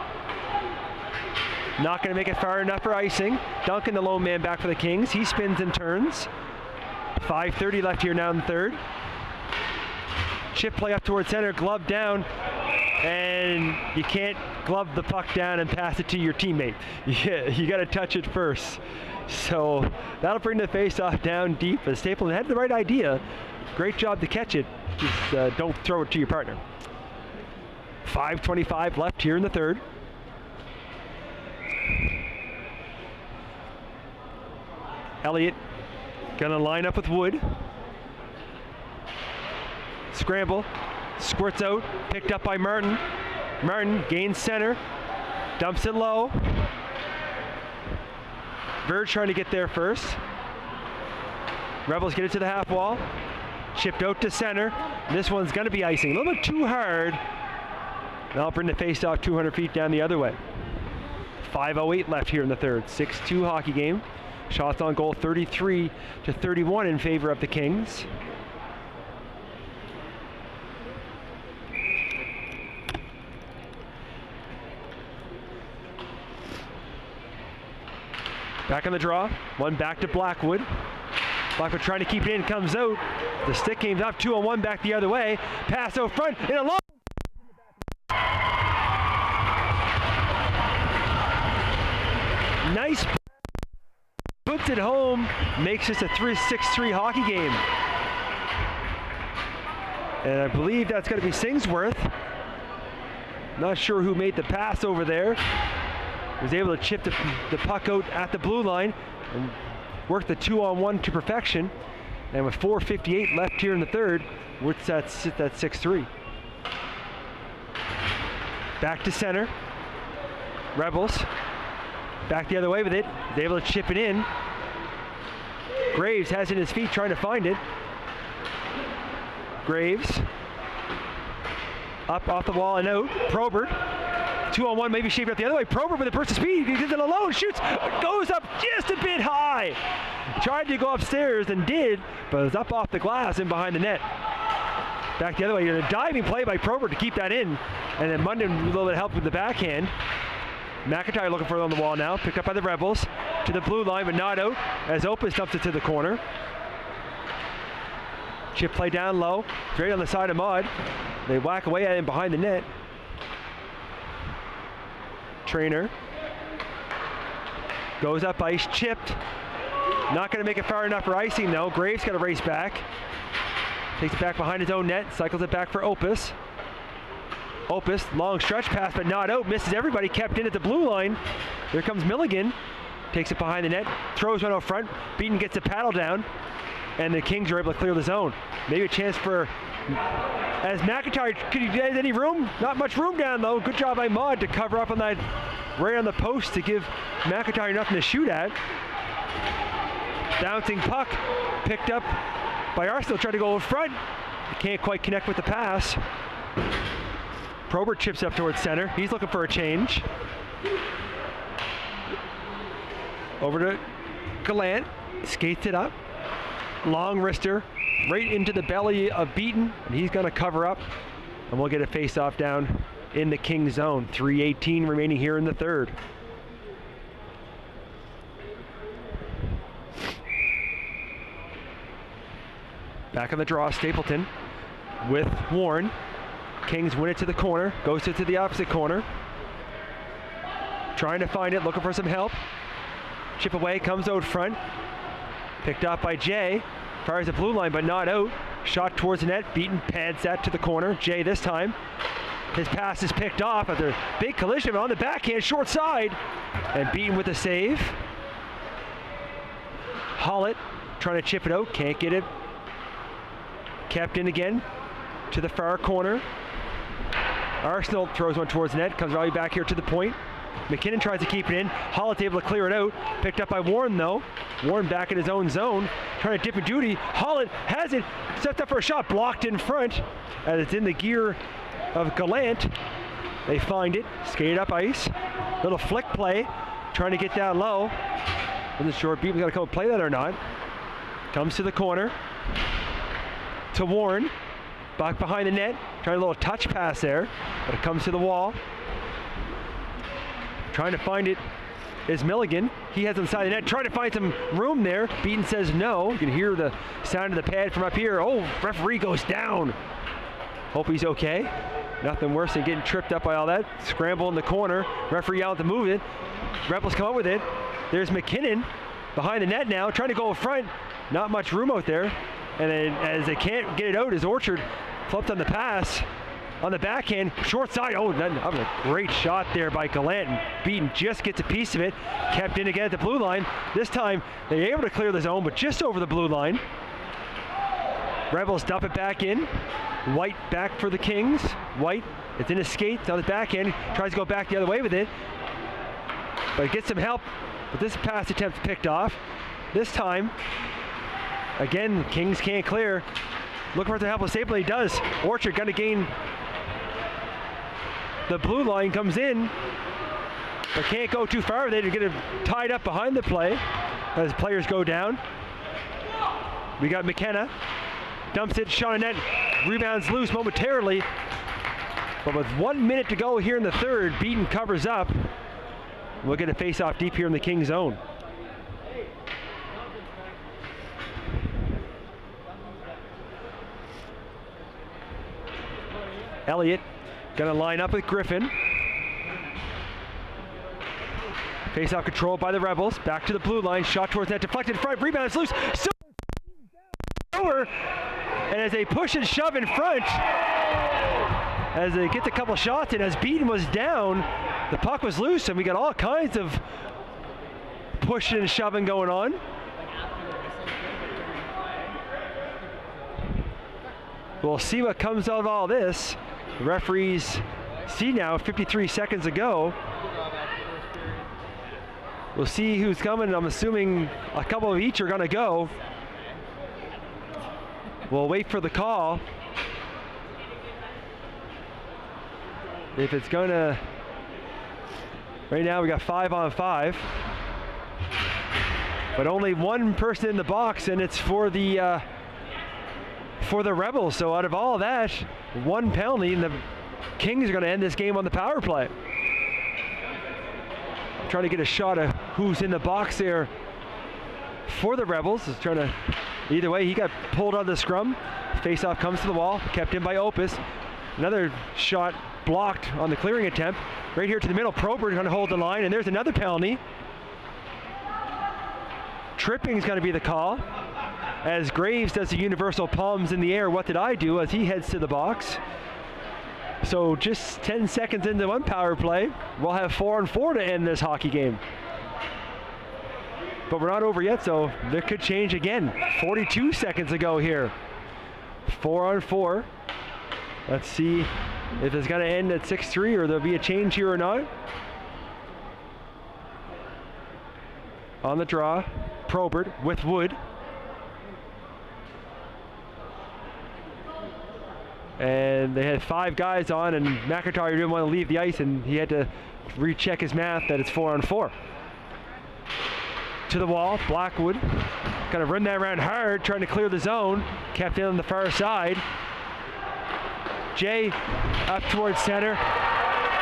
Not going to make it far enough for icing. Duncan, the lone man, back for the Kings. He spins and turns. 5:30 left here now in the third. Chip play up towards center, glove down, and you can't glove the puck down and pass it to your teammate. You got to touch it first. So that'll bring the face-off down deep. But Stapleton had the right idea. Great job to catch it. Just don't throw it to your partner. 5:25 left here in the third. Elliott gonna line up with Wood. Scramble, squirts out, picked up by Martin. Martin gains center, dumps it low. Verge trying to get there first. Rebels get it to the half wall. Chipped out to center. This one's gonna be icing. A little bit too hard. That'll bring the face-off 200 feet down the other way. 5:08 left here in the third. 6-2 hockey game. Shots on goal 33-31 in favor of the Kings. Back on the draw. One back to Blackwood. Blackwood trying to keep it in, comes out. The stick came up, 2-on-1 back the other way. Pass out front in a long. Nice. Puts it home, makes this a 6-3 hockey game. And I believe that's going to be Singsworth. Not sure who made the pass over there. Was able to chip the puck out at the blue line and work the 2-on-1 to perfection. And with 4:58 left here in the third, Woods at 6-3. Back to center. Rebels. Back the other way with it. He's able to chip it in. Graves has it in his feet trying to find it. Graves. Up off the wall and out. Probert. 2-on-1 maybe shaped up the other way. Probert with a burst of speed. He gets it alone. Shoots. Goes up just a bit high. Tried to go upstairs and did, but it was up off the glass and behind the net. Back the other way. A diving play by Probert to keep that in. And then Munden a little bit of help with the backhand. McIntyre looking for it on the wall now. Picked up by the Rebels. To the blue line, but not out. As Opus dumps it to the corner. Chip play down low. Straight on the side of Mud. They whack away at him behind the net. Trainer. Goes up ice. Chipped. Not going to make it far enough for icing though. Graves got to race back. Takes it back behind his own net. Cycles it back for Opus. Opus, long stretch pass, but not out. Misses everybody, kept in at the blue line. Here comes Milligan. Takes it behind the net, throws one out front. Beaton gets a paddle down, and the Kings are able to clear the zone. Maybe a chance for, as McIntyre, could he get any room? Not much room down though. Good job by Maud to cover up on that, right on the post to give McIntyre nothing to shoot at. Bouncing puck, picked up by Arsenal, trying to go in front. Can't quite connect with the pass. Probert chips up towards center. He's looking for a change. Over to Gallant. Skates it up. Long wrister. Right into the belly of Beaton. And he's going to cover up. And we'll get a face-off down in the King zone. 3:18 remaining here in the third. Back on the draw, Stapleton with Warren. Kings win it to the corner, goes to the opposite corner. Trying to find it, looking for some help. Chip away, comes out front. Picked up by Jay. Fires the blue line, but not out. Shot towards the net, Beaton pads that to the corner. Jay this time. His pass is picked off after a big collision on the backhand, short side, and beaten with a save. Hollett trying to chip it out, can't get it. Kept in again to the far corner. Arsenal throws one towards the net, comes right back here to the point. McKinnon tries to keep it in. Hollett's able to clear it out. Picked up by Warren though. Warren back in his own zone, trying to dip in duty. Hollett has it, stepped up for a shot, blocked in front, as it's in the gear of Gallant. They find it, skated up ice. Little flick play, trying to get down low. Wasn't sure if Beaton's got to come and play that or not. Comes to the corner. To Warren. Back behind the net. Trying a little touch pass there, but it comes to the wall. Trying to find it is Milligan. He has inside the net, trying to find some room there. Beaton says no. You can hear the sound of the pad from up here. Oh, referee goes down. Hope he's okay. Nothing worse than getting tripped up by all that. Scramble in the corner. Referee out to move it. Rebels come up with it. There's McKinnon behind the net now, trying to go in front. Not much room out there. And then as they can't get it out, as Orchard flipped on the pass. On the backhand, short side. Oh, that was a great shot there by Gallant. Beaton just gets a piece of it. Kept in again at the blue line. This time, they're able to clear the zone, but just over the blue line. Rebels dump it back in. White back for the Kings. White, it's in his skates on the backhand. Tries to go back the other way with it. But gets some help. But this pass attempt picked off. This time, again, Kings can't clear. Looking for the help of Staple, he does. Orchard going to gain the blue line, comes in, but can't go too far. They get it tied up behind the play as players go down. We got McKenna, dumps it, shot on net, rebounds loose momentarily. But with 1 minute to go here in the third, Beaton covers up. We'll get a face-off deep here in the King zone. Elliott gonna line up with Griffin. Face-off controlled by the Rebels. Back to the blue line. Shot towards net. Deflected in front. Rebounds loose. Still over. And as they push and shove in front, as they get a couple shots in, as Beaton was down, the puck was loose, and we got all kinds of pushing and shoving going on. We'll see what comes out of all this. The referees see now 53 seconds ago. We'll see who's coming. I'm assuming a couple of each are going to go. We'll wait for the call. If it's going to... Right now we got 5-on-5. But only one person in the box, and it's for the Rebels. So out of all that, one penalty, and the Kings are going to end this game on the power play. Trying to get a shot of who's in the box there for the Rebels. Is trying to, either way, he got pulled out of the scrum. Face-off comes to the wall, kept in by Opus. Another shot blocked on the clearing attempt. Right here to the middle, Probert going to hold the line, and there's another penalty. Tripping is going to be the call, as Graves does the universal palms in the air. What did I do? As he heads to the box. So just 10 seconds into one power play, we'll have 4-on-4 to end this hockey game. But we're not over yet, so there could change again. 42 seconds ago here. 4-on-4. Let's see if it's going to end at 6-3 or there'll be a change here or not. On the draw, Probert with Wood. And they had 5 guys on, and McIntyre didn't want to leave the ice, and he had to recheck his math that it's 4-on-4. To the wall, Blackwood. Kind of run that around hard, trying to clear the zone. Kept in on the far side. Jay up towards center.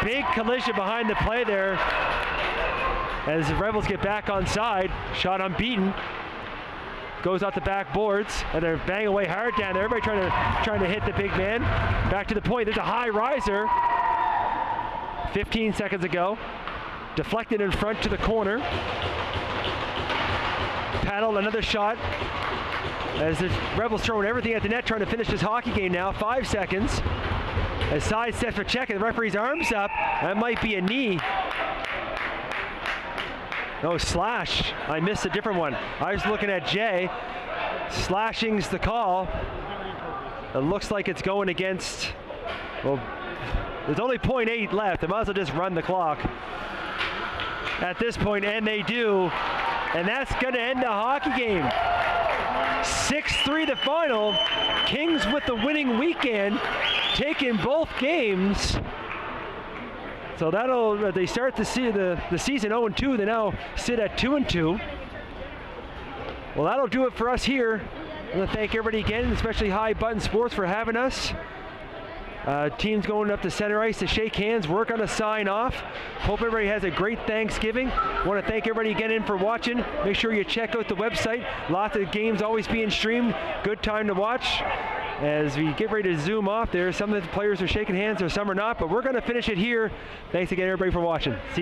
Big collision behind the play there. As the Rebels get back on side, shot unbeaten. Goes out the back boards, and they're banging away hard down there. Everybody trying to hit the big man. Back to the point. There's a high riser. 15 seconds ago. Deflected in front to the corner. Paddle, another shot. As the Rebels throwing everything at the net, trying to finish this hockey game now. 5 seconds. A side step for check, and the referee's arms up. That might be a knee. No, slash. I missed a different one. I was looking at Jay. Slashing's the call. It looks like it's going against, well, there's only 0.8 left. They might as well just run the clock at this point, and they do. And that's going to end the hockey game. 6-3 the final. Kings with the winning weekend, taking both games. So that'll, they start the season 0-2. They now sit at 2-2. Well, that'll do it for us here. I want to thank everybody again, especially High Button Sports, for having us. Teams going up to center ice to shake hands, work on a sign off. Hope everybody has a great Thanksgiving. Want to thank everybody again in for watching. Make sure you check out the website. Lots of games always being streamed. Good time to watch. As we get ready to zoom off there, some of the players are shaking hands or some are not, but we're going to finish it here. Thanks again everybody for watching. See you.